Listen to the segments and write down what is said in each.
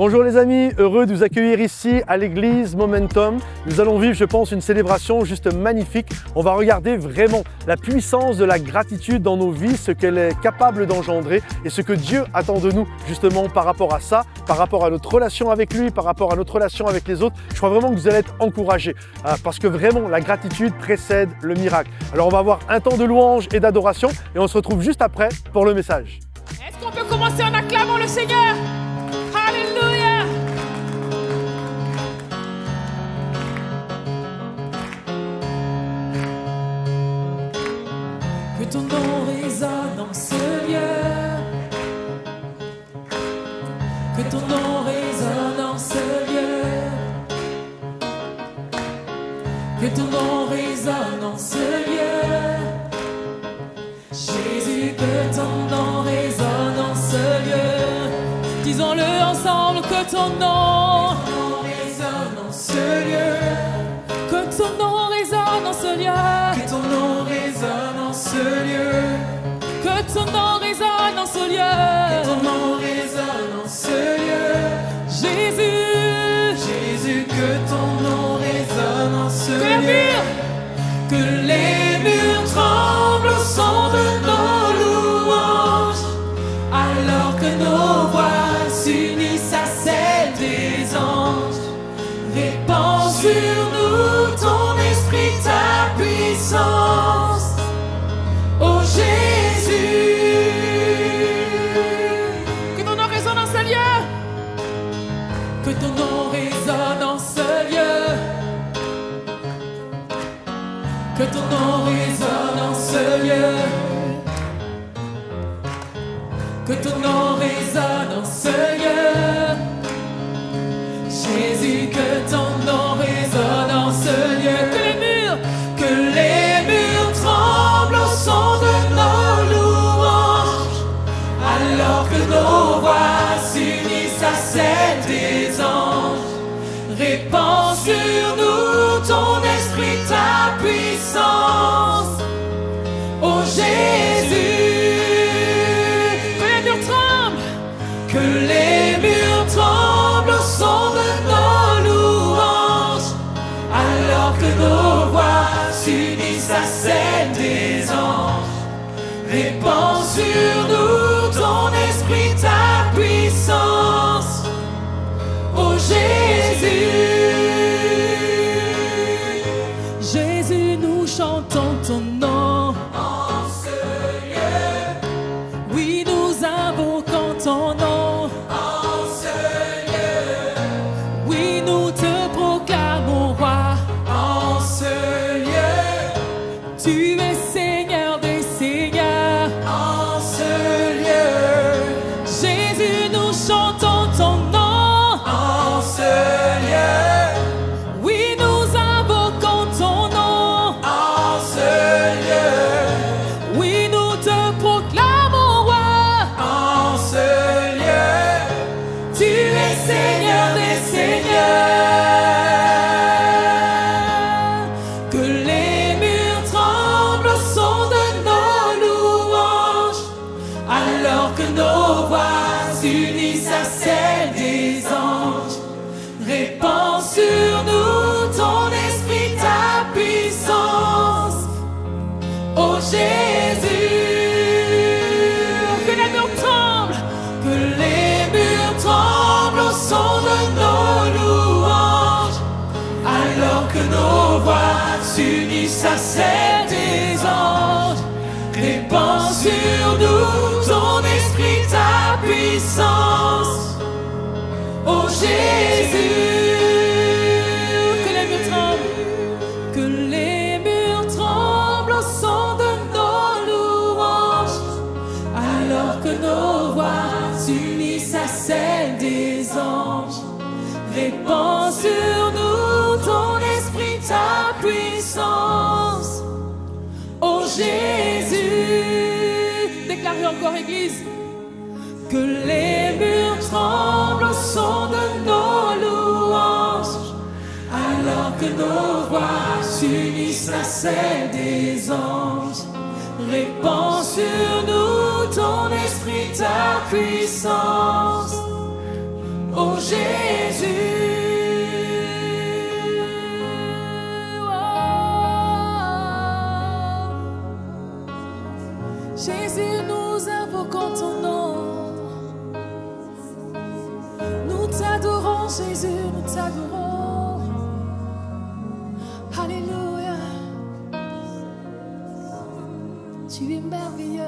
Bonjour les amis, heureux de vous accueillir ici à l'église Momentum. Nous allons vivre, je pense, une célébration juste magnifique. On va regarder vraiment la puissance de la gratitude dans nos vies, ce qu'elle est capable d'engendrer et ce que Dieu attend de nous justement par rapport à ça, par rapport à notre relation avec lui, par rapport à notre relation avec les autres. Je crois vraiment que vous allez être encouragés parce que vraiment la gratitude précède le miracle. Alors on va avoir un temps de louange et d'adoration et on se retrouve juste après pour le message. Est-ce qu'on peut commencer en acclamant le Seigneur? Alléluia! Que ton nom résonne dans ce lieu. Que ton nom résonne dans ce lieu. Que ton nom résonne dans ce lieu. Jésus, que ton nom résonne dans ce lieu. Disons-le ensemble, que ton nom résonne dans ce lieu. Que ton nom résonne dans ce lieu. Que ton nom résonne dans ce lieu. Que ton nom résonne dans ce lieu. Que ton nom résonne dans ce lieu. Jésus, Jésus, que ton nom résonne dans ce lieu. Que les murs tremblent au son de nos louanges, alors que nos voix s'unissent à celles des anges. Répands sur nous ton esprit, ta puissance, ô Jésus. Que ton nom résonne dans ce lieu. Que ton nom résonne dans ce lieu. Que ton nom résonne dans ce lieu. Que ton nom résonne dans ce lieu. Jésus, que ton nom résonne dans ce lieu. Que les murs tremblent au son de nos louanges, alors que nos voix s'unissent à celles des anges. Répands sur nous ton esprit, ta puissance, ô Jésus. Que les murs tremblent au son de nos louanges, alors que nos voix s'unissent à celles des anges. Répands sur nous ton esprit, ta puissance, ô Jésus. Jésus, nous chantons ton nom en ce lieu. Oui, nous invoquons ton nom. Tu es Seigneur des Seigneurs en ce lieu. Jésus, nous chantons ton nom en ce lieu. Oui, nous invoquons ton nom en ce lieu. Oui, nous te proclamons roi en ce lieu. Tu es Seigneur des Seigneurs. Nos voix s'unissent à celles des anges. Répands sur nous ton esprit, ta puissance, ô Jésus. Que les murs tremblent, que les murs tremblent au son de nos louanges, alors que nos voix s'unissent à celles des anges. Répands sur nous ton esprit, ta puissance, ô Jésus. Que les murs tremblent, que les murs tremblent au son de nos louanges, alors que nos voix s'unissent à celles des anges. Répands sur nous ton esprit, ta puissance, ô Jésus. Déclarez encore, Église. Que les murs tremblent au son de nos louanges, alors que nos voix s'unissent à celles des anges. Répands sur nous ton esprit, ta puissance, oh Jésus. Jésus, nous invoquons ton nom. Nous t'adorons, Jésus, nous t'adorons. Alléluia. Tu es merveilleux.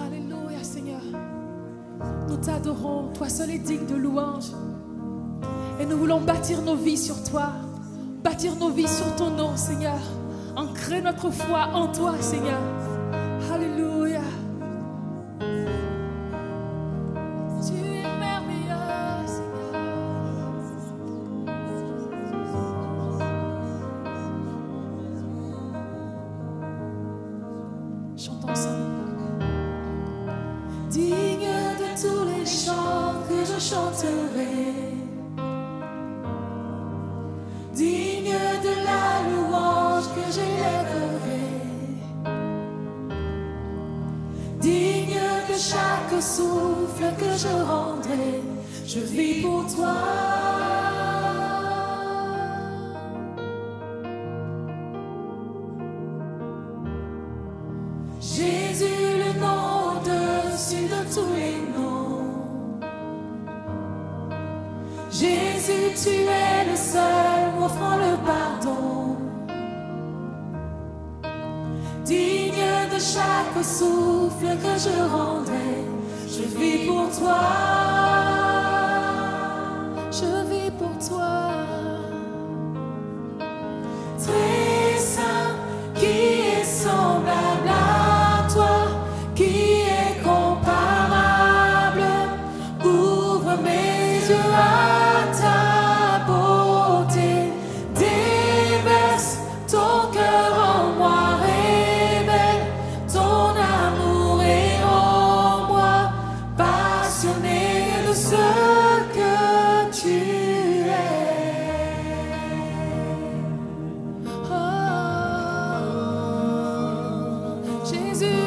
Alléluia, Seigneur. Nous t'adorons. Toi seul est digne de louange. Et nous voulons bâtir nos vies sur toi. Bâtir nos vies sur ton nom, Seigneur. Ancrer notre foi en toi, Seigneur. Alléluia. Tu es merveilleux, Seigneur. Chantons ensemble. Digne de tous les chants que je chanterai. Digne de la louange que j'élèverai, digne de chaque souffle que je rendrai, je vis pour toi. Jésus, le nom au-dessus de tous les noms. Jésus, tu es le seul m'offrant le pardon. Digne de chaque souffle que je rendrai, je vis pour toi. Je vis pour toi. Très saint, qui est semblable à toi, qui est comparable, ouvre mes yeux à ta beauté, déverse ton cœur en moi, révèle ton amour et en moi, passionné de ce que tu es. Oh, Jésus.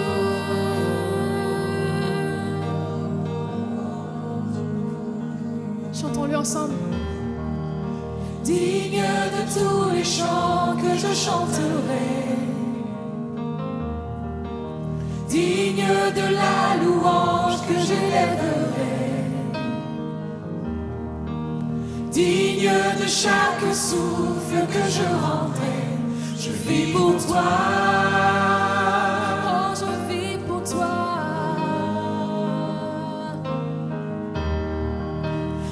Chantons-le ensemble. Digne de tous les chants que je chanterai, digne de la louange que j'élèverai, digne de chaque souffle que je rendrai, je vis pour toi. Oh, je vis pour toi.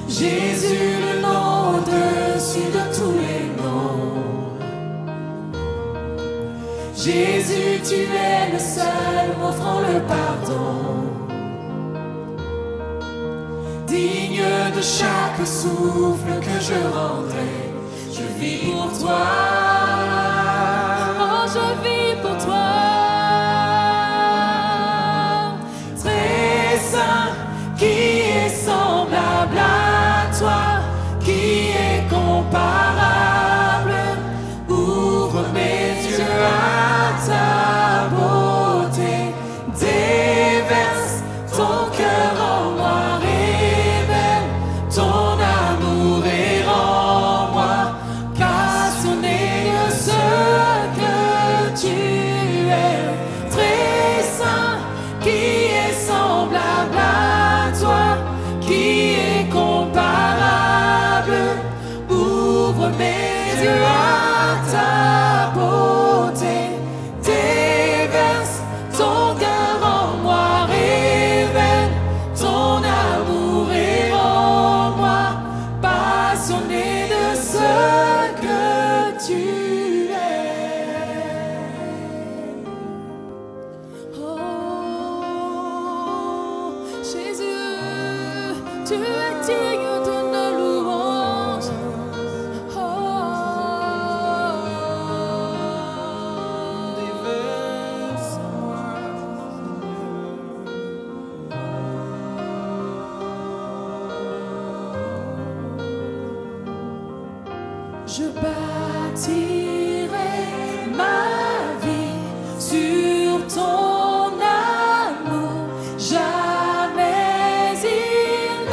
Jésus, le nom au-dessus de tous les noms. Jésus, tu es le seul m'offrant le pardon. Digne de chaque souffle que je rendrai, je vis pour toi. Oh, je vis pour toi. Très saint, qui est semblable à toi, qui est comparable, ouvre mes yeux à ta beauté, déverse ton cœur en moi, révèle ton amour et rends-moi passionné de ce que tu es. Très saint, qui est semblable à toi, qui est comparable, ouvre mes yeux à ta beauté, déverse ton cœur en moi, révèle ton amour et rends-moi passionné de ce que tu es. Oh, Jésus, tu es digne de nos louanges. Oh, déverse-moi. Je bâtirai ma vie sur ton amour, jamais il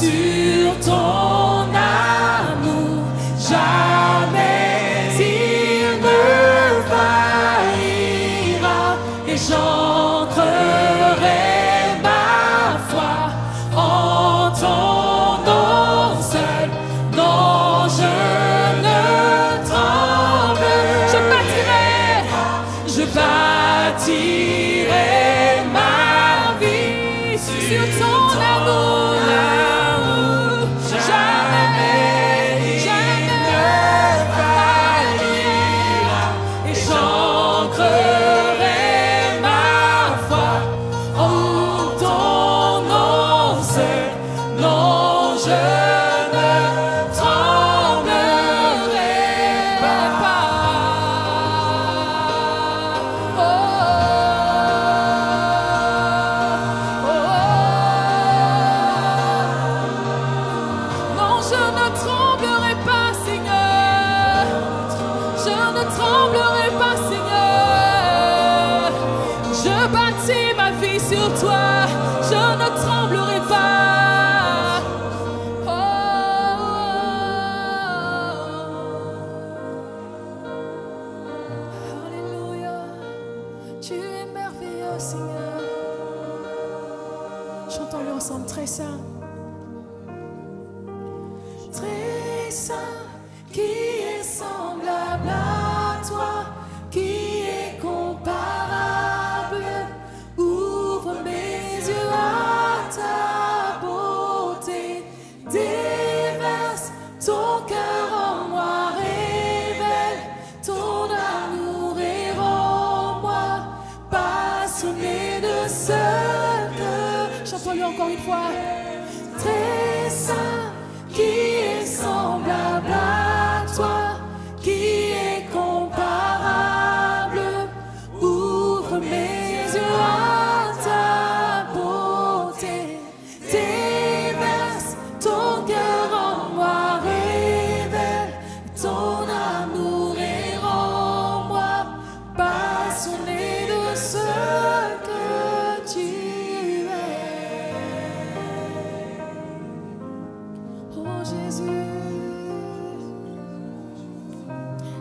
sur ton amour, jamais il ne faillira, et j'ancrerai ma foi en ton nom seul. Non, je ne tremble, je bâtirai ma vie sur ton amour. Chantons-le ensemble, très saint. Très saint, qui est semblable à toi, qui est comparable. Ouvre mes yeux à ta beauté, déverse ton cœur en moi, révèle ton amour et rends-moi passionné de ce que. Chantons-le encore une fois. Très saint, qui est semblable à toi, qui est comparable. Ouvre mes yeux à ta beauté, déverse ton cœur en moi, révèle ton amour et rends-moi passionné de ce que tu es. Oh Jésus.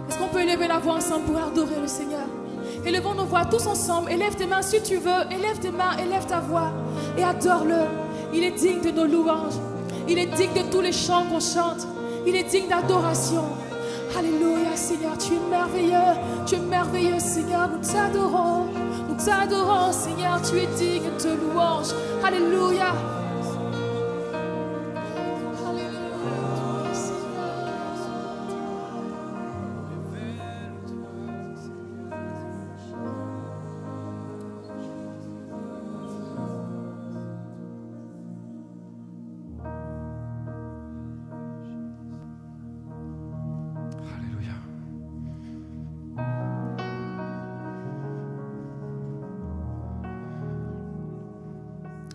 Est-ce qu'on peut élever la voix ensemble pour adorer le Seigneur? Élevons nos voix tous ensemble. Élève tes mains si tu veux. Élève tes mains, élève ta voix et adore-le. Il est digne de nos louanges. Il est digne de tous les chants qu'on chante. Il est digne d'adoration. Alléluia, Seigneur, tu es merveilleux. Tu es merveilleux, Seigneur. Nous t'adorons. Nous t'adorons, Seigneur. Tu es digne de louanges. Alléluia. Alléluia.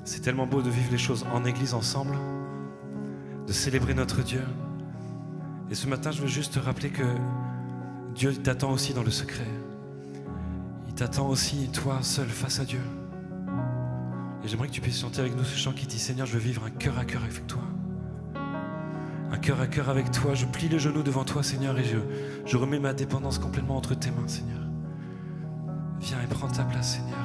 C'est tellement beau de vivre les choses en église ensemble, de célébrer notre Dieu. Et ce matin, je veux juste te rappeler que Dieu t'attend aussi dans le secret. Il t'attend aussi, toi, seul, face à Dieu. Et j'aimerais que tu puisses chanter avec nous ce chant qui dit: Seigneur, je veux vivre un cœur à cœur avec toi. Un cœur à cœur avec toi. Je plie les genoux devant toi, Seigneur, et je remets ma dépendance complètement entre tes mains, Seigneur. Viens et prends ta place, Seigneur.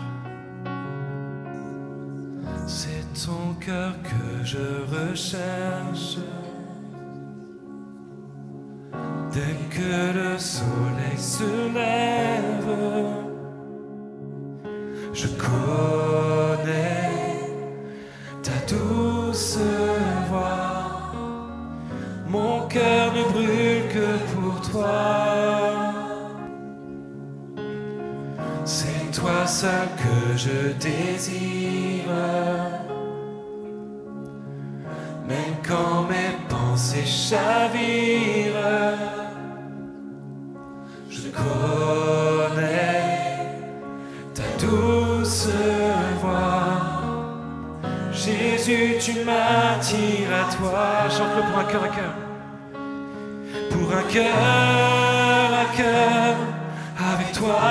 C'est ton cœur que je recherche. Dès que le soleil se lève, je connais ta douce voix. Mon cœur ne brûle que pour toi. C'est toi seul que je désire. Même quand mes pensées chavirent, je connais ta douce voix. Jésus, tu m'attires à toi. Chante-le pour un cœur à cœur. Pour un cœur à cœur avec toi,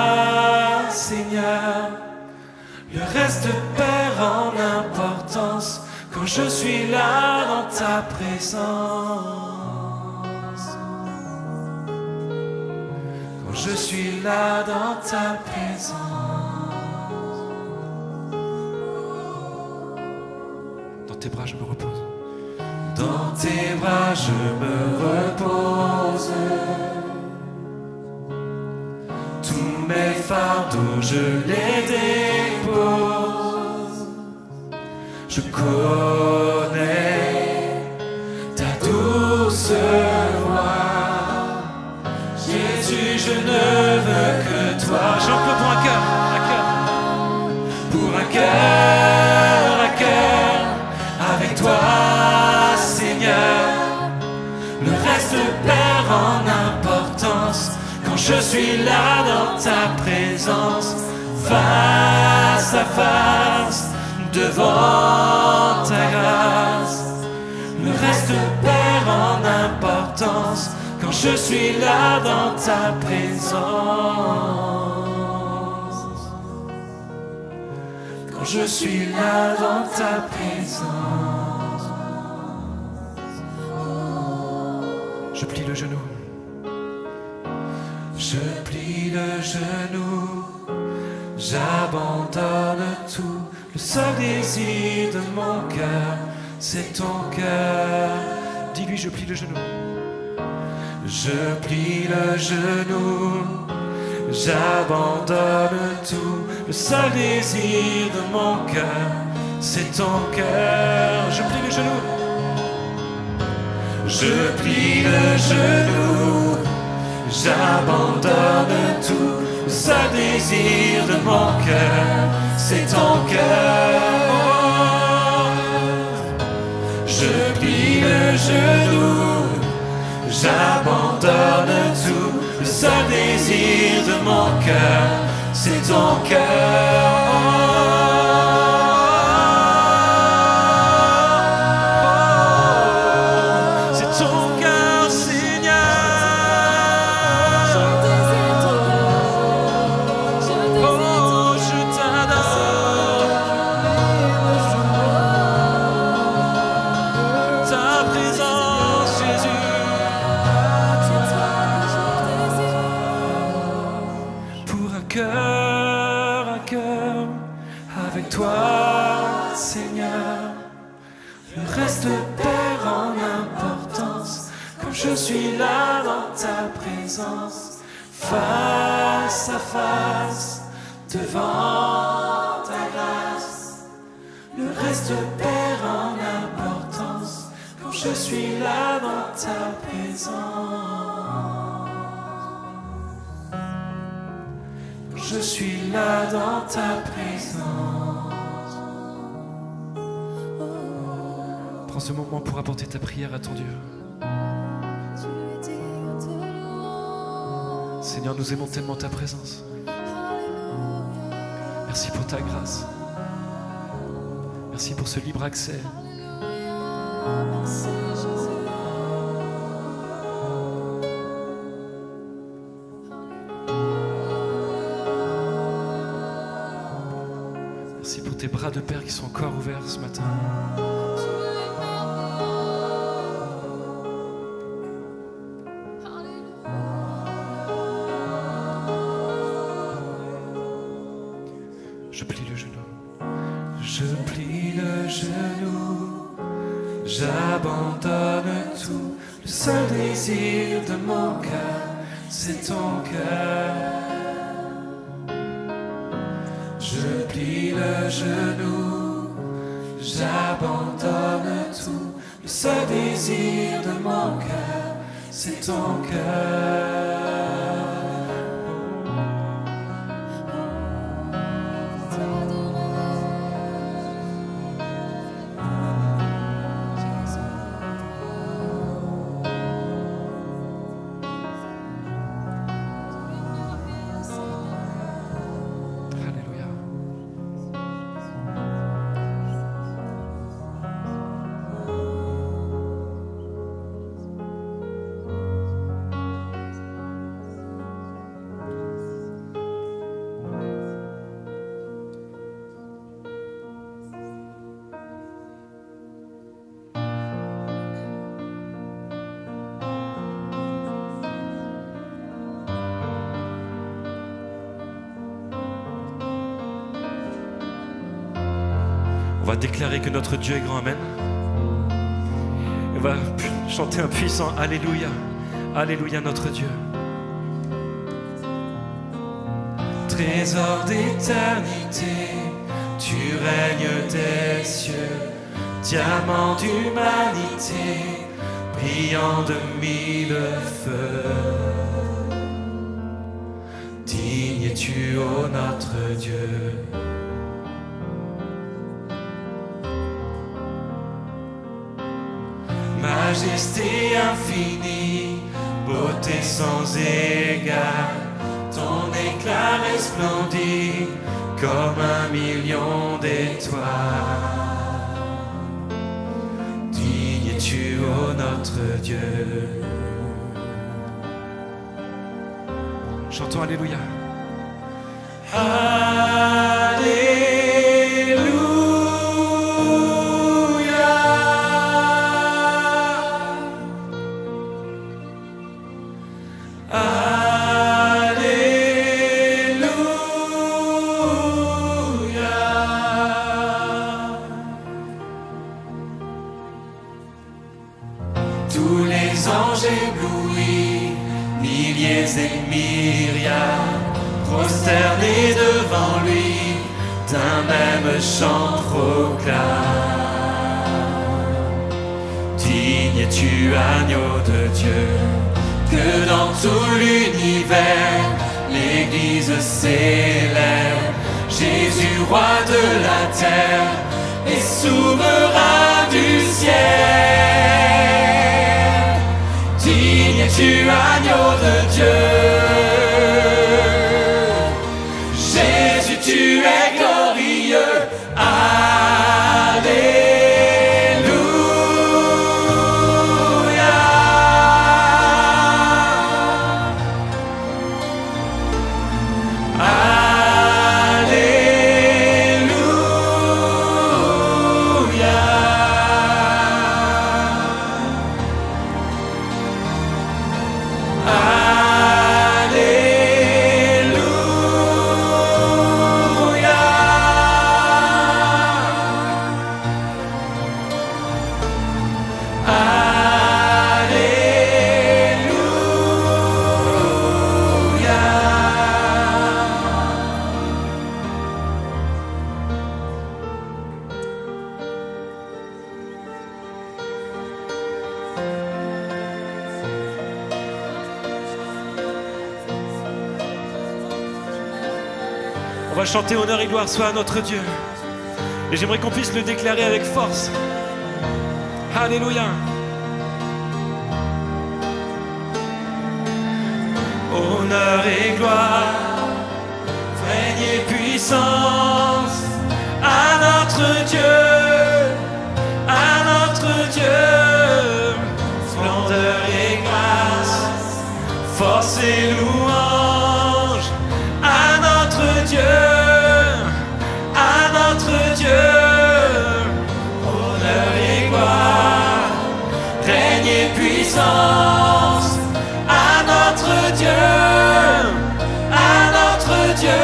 Seigneur. Le reste perd en importance quand je suis là dans ta présence, quand je suis là dans ta présence, dans tes bras je me repose. Dans tes bras je me repose. Tous mes fardeaux je les dépose. Je connais ta douce voix. Jésus, je ne veux que toi. J'en peux pour un cœur, pour un cœur, avec toi. Le reste perd en importance quand je suis là dans ta présence, face à face, devant ta grâce. Le reste perd en importance quand je suis là dans ta présence. Quand je suis là dans ta présence. Je plie le genou. Je plie le genou. J'abandonne tout. Le seul désir de mon cœur, c'est ton cœur. Dis-lui, je plie le genou. Je plie le genou. J'abandonne tout. Le seul désir de mon cœur, c'est ton cœur. Je plie le genou. Je plie le genou, j'abandonne tout. Le seul désir de mon cœur, c'est ton cœur. Je plie le genou, j'abandonne tout. Le seul désir de mon cœur, c'est ton cœur. Je suis là dans ta présence, face à face, devant ta grâce. Le reste perd en importance quand je suis là dans ta présence. Quand je suis là dans ta présence. Prends ce moment pour apporter ta prière à ton Dieu. Seigneur, nous aimons tellement ta présence. Merci pour ta grâce. Merci pour ce libre accès. Merci pour tes bras de Père qui sont encore ouverts ce matin. Je plie le genou. Je plie le genou. J'abandonne tout. Le seul désir de mon cœur, c'est ton cœur. Je plie le genou. J'abandonne tout. Le seul désir de mon cœur, c'est ton cœur. On va déclarer que notre Dieu est grand, amen. On va chanter un puissant Alléluia. Alléluia notre Dieu. Trésor d'éternité, tu règnes des cieux, diamant d'humanité, brillant de mille feux. Digne es-tu, ô notre Dieu. Majesté infinie, beauté sans égale, ton éclat resplendit comme 1 000 000 d'étoiles. Digne es-tu, ô notre Dieu. Chantons Alléluia. Tous les anges éblouis, milliers et myriades, prosternés devant lui, d'un même chant proclament. Digne es-tu, agneau de Dieu, que dans tout l'univers, l'Église célèbre. Jésus, roi de la terre, et souverain du ciel. Digne es-tu, agneau de Dieu. Jésus, tu es glorieux. On va chanter honneur et gloire soit à notre Dieu. Et j'aimerais qu'on puisse le déclarer avec force. Alléluia. Honneur et gloire, règne et puissance à notre Dieu, à notre Dieu. Splendeur et grâce, force et louange à notre Dieu, à notre Dieu. Honneur et gloire, règne et puissance à notre Dieu, à notre Dieu.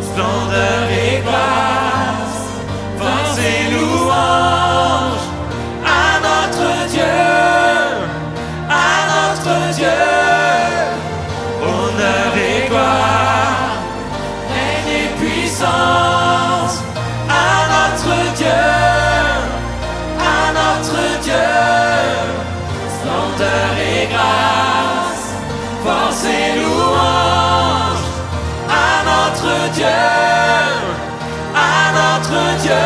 Splendeur et grâce, force et louange à notre Dieu, à notre Dieu. Honneur et gloire, règne et puissance à notre Dieu, à notre Dieu. Splendeur et grâce, force et louange à notre Dieu, à notre Dieu.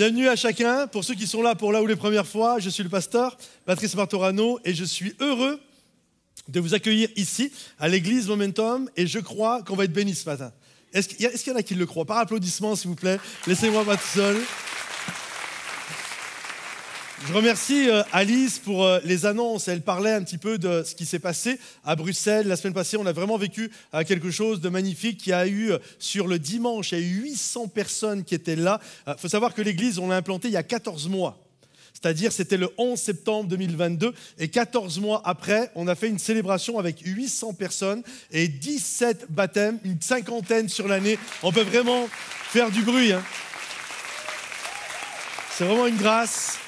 Bienvenue à chacun. Pour ceux qui sont là pour la ou les premières fois, je suis le pasteur Patrice Martorano et je suis heureux de vous accueillir ici à l'église Momentum et je crois qu'on va être bénis ce matin. Est-ce qu'il y en a qui le croient? Par applaudissement s'il vous plaît, laissez-moi pas tout seul. Je remercie Alice pour les annonces. Elle parlait un petit peu de ce qui s'est passé à Bruxelles. La semaine passée, on a vraiment vécu quelque chose de magnifique qui a eu sur le dimanche. Il y a eu 800 personnes qui étaient là. Il faut savoir que l'église, on l'a implantée il y a 14 mois. C'est-à-dire, c'était le 11 septembre 2022. Et 14 mois après, on a fait une célébration avec 800 personnes et 17 baptêmes, une cinquantaine sur l'année. On peut vraiment faire du bruit, hein. C'est vraiment une grâce.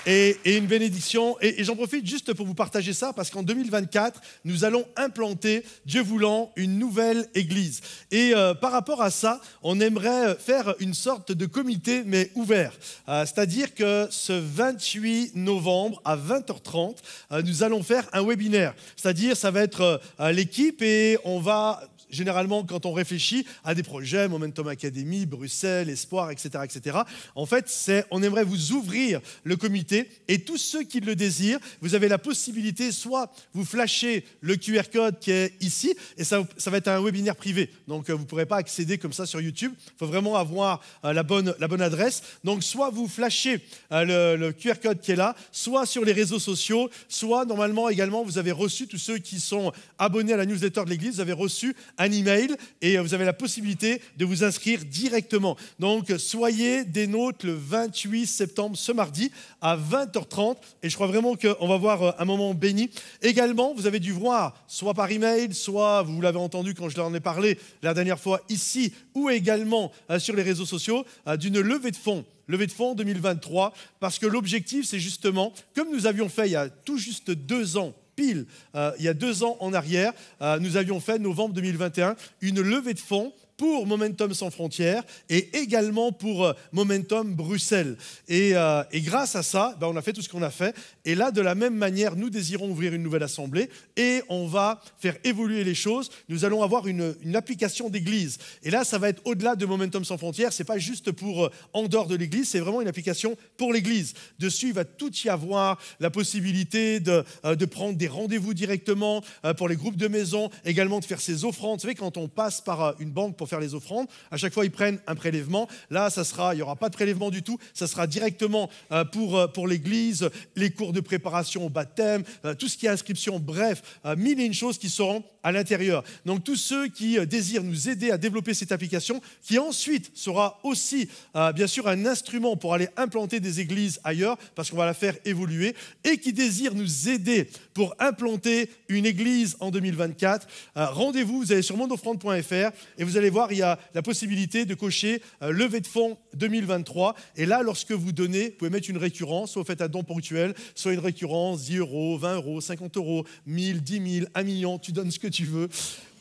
Et une bénédiction. Et j'en profite juste pour vous partager ça, parce qu'en 2024, nous allons implanter, Dieu voulant, une nouvelle église. Et par rapport à ça, on aimerait faire une sorte de comité, mais ouvert. C'est-à-dire que ce 28 novembre, à 20h30, nous allons faire un webinaire. C'est-à-dire, ça va être l'équipe et on va... Généralement, quand on réfléchit à des projets, Momentum Academy, Bruxelles, Espoir, etc., etc., en fait, on aimerait vous ouvrir le comité et tous ceux qui le désirent, vous avez la possibilité, soit vous flashez le QR code qui est ici, et ça va être un webinaire privé. Donc, vous ne pourrez pas accéder comme ça sur YouTube. Il faut vraiment avoir la bonne adresse. Donc, soit vous flashez le QR code qui est là, soit sur les réseaux sociaux, soit, normalement, également, vous avez reçu, tous ceux qui sont abonnés à la newsletter de l'Église, vous avez reçu un email et vous avez la possibilité de vous inscrire directement. Donc, soyez des nôtres le 28 septembre, ce mardi, à 20h30. Et je crois vraiment qu'on va avoir un moment béni. Également, vous avez dû voir, soit par email, soit vous l'avez entendu quand je leur en ai parlé la dernière fois ici, ou également sur les réseaux sociaux, d'une levée de fonds. Levée de fonds 2023, parce que l'objectif, c'est justement, comme nous avions fait il y a tout juste 2 ans, pile, il y a 2 ans en arrière, nous avions fait, novembre 2021, une levée de fonds pour Momentum Sans Frontières et également pour Momentum Bruxelles. Et grâce à ça, on a fait tout ce qu'on a fait. Et là, de la même manière, nous désirons ouvrir une nouvelle assemblée et on va faire évoluer les choses. Nous allons avoir une application d'église. Et là, ça va être au-delà de Momentum Sans Frontières. Ce n'est pas juste pour en dehors de l'église, c'est vraiment une application pour l'église. Dessus, il va tout y avoir, la possibilité de prendre des rendez-vous directement pour les groupes de maison, également de faire ses offrandes. Vous savez, quand on passe par une banque pour faire les offrandes, à chaque fois ils prennent un prélèvement. Là, il n'y aura pas de prélèvement du tout, ça sera directement pour l'église, les cours de préparation au baptême, tout ce qui est inscription, bref, 1001 choses qui seront à l'intérieur. Donc tous ceux qui désirent nous aider à développer cette application, qui ensuite sera aussi bien sûr un instrument pour aller implanter des églises ailleurs, parce qu'on va la faire évoluer, et qui désirent nous aider pour implanter une église en 2024, rendez-vous, vous allez sur mondeoffrande.fr et vous allez voir, il y a la possibilité de cocher levée de fonds 2023. Et là, lorsque vous donnez, vous pouvez mettre une récurrence, soit vous faites un don ponctuel, soit une récurrence 10 €, 20 €, 50 €, 1000, 10 000, 1 million, tu donnes ce que tu veux.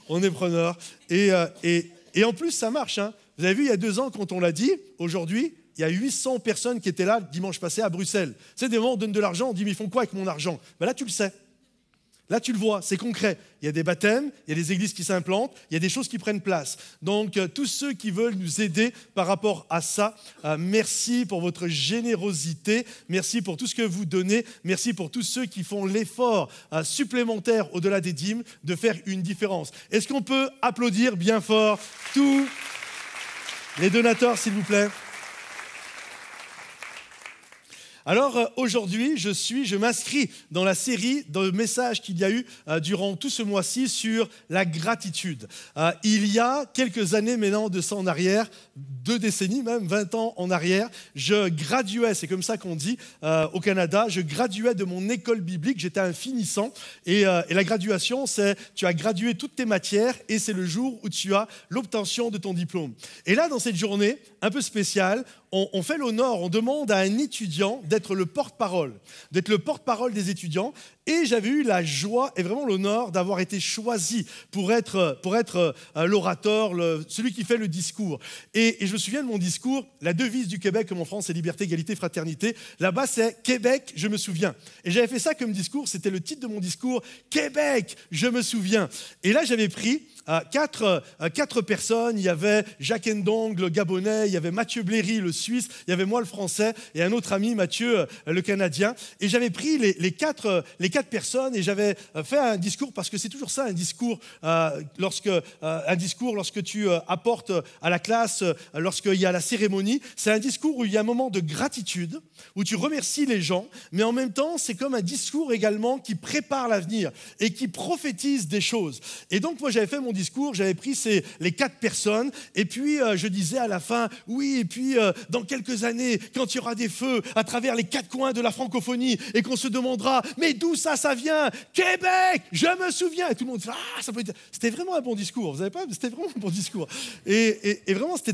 On est preneur. Et en plus, ça marche, hein. Vous avez vu, il y a 2 ans, quand on l'a dit, aujourd'hui, il y a 800 personnes qui étaient là dimanche passé à Bruxelles. C'est des moments où on donne de l'argent, on dit, mais ils font quoi avec mon argent? Là, tu le sais. Là, tu le vois, c'est concret. Il y a des baptêmes, il y a des églises qui s'implantent, il y a des choses qui prennent place. Donc, tous ceux qui veulent nous aider par rapport à ça, merci pour votre générosité, merci pour tout ce que vous donnez, merci pour tous ceux qui font l'effort supplémentaire au-delà des dîmes de faire une différence. Est-ce qu'on peut applaudir bien fort tous les donateurs, s'il vous plaît? Alors aujourd'hui, je m'inscris dans la série de messages qu'il y a eu durant tout ce mois-ci sur la gratitude. Il y a quelques années maintenant de ça en arrière, 2 décennies même, 20 ans en arrière, je graduais, c'est comme ça qu'on dit au Canada, je graduais de mon école biblique, j'étais un finissant et la graduation, c'est tu as gradué toutes tes matières et c'est le jour où tu as l'obtention de ton diplôme. Et là, dans cette journée un peu spéciale, on fait l'honneur, on demande à un étudiant d'être le porte-parole des étudiants. Et j'avais eu la joie et vraiment l'honneur d'avoir été choisi pour être l'orateur, celui qui fait le discours. Et je me souviens de mon discours, la devise du Québec, comme en France, c'est liberté, égalité, fraternité. Là-bas, c'est Québec, je me souviens. Et j'avais fait ça comme discours, c'était le titre de mon discours, Québec, je me souviens. Et là, j'avais pris quatre personnes. Il y avait Jacques Ndong, le Gabonais, il y avait Mathieu Bléry, le Suisse, il y avait moi, le Français, et un autre ami, Mathieu, le Canadien. Et j'avais pris les quatre personnes et j'avais fait un discours, parce que c'est toujours ça, un discours, lorsque tu apportes à la classe, lorsqu'il y a la cérémonie, c'est un discours où il y a un moment de gratitude, où tu remercies les gens, mais en même temps, c'est comme un discours également qui prépare l'avenir et qui prophétise des choses. Et donc, moi, j'avais fait mon discours, j'avais pris les 4 personnes, et puis je disais à la fin, oui, et puis dans quelques années, quand il y aura des feux à travers les 4 coins de la francophonie, et qu'on se demandera, mais d'où ça vient? Québec, je me souviens. Et tout le monde dit, ça peut être... C'était vraiment un bon discours, vous savez pas? C'était vraiment un bon discours. Et vraiment, c'était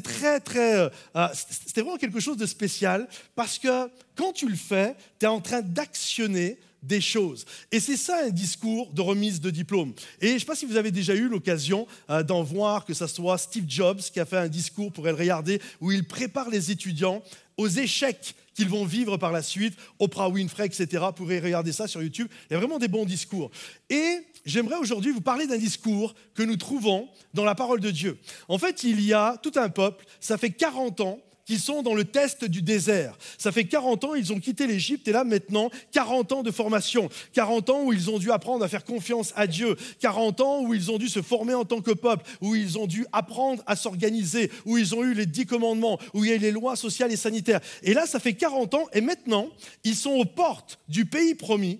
c'était vraiment quelque chose de spécial, parce que quand tu le fais, tu es en train d'actionner des choses. Et c'est ça un discours de remise de diplôme. Et je ne sais pas si vous avez déjà eu l'occasion d'en voir, que ce soit Steve Jobs qui a fait un discours, pour le regarder, où il prépare les étudiants aux échecs qu'ils vont vivre par la suite, Oprah Winfrey, etc. Vous pourrez regarder ça sur YouTube. Il y a vraiment des bons discours. Et j'aimerais aujourd'hui vous parler d'un discours que nous trouvons dans la parole de Dieu. En fait, il y a tout un peuple, ça fait 40 ans, qui sont dans le test du désert. Ça fait 40 ans, ils ont quitté l'Égypte, et là maintenant, 40 ans de formation, 40 ans où ils ont dû apprendre à faire confiance à Dieu, 40 ans où ils ont dû se former en tant que peuple, où ils ont dû apprendre à s'organiser, où ils ont eu les 10 commandements, où il y a eu les lois sociales et sanitaires. Et là, ça fait 40 ans, et maintenant, ils sont aux portes du pays promis.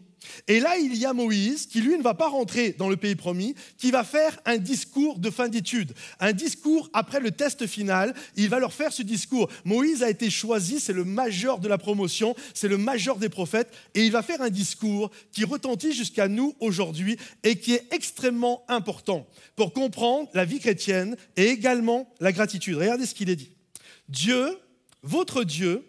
Et là, il y a Moïse, qui lui ne va pas rentrer dans le pays promis, qui va faire un discours de fin d'études, un discours après le test final. Il va leur faire ce discours. Moïse a été choisi, c'est le major de la promotion, c'est le major des prophètes, et il va faire un discours qui retentit jusqu'à nous aujourd'hui et qui est extrêmement important pour comprendre la vie chrétienne et également la gratitude. Regardez ce qu'il est dit. Dieu, votre Dieu,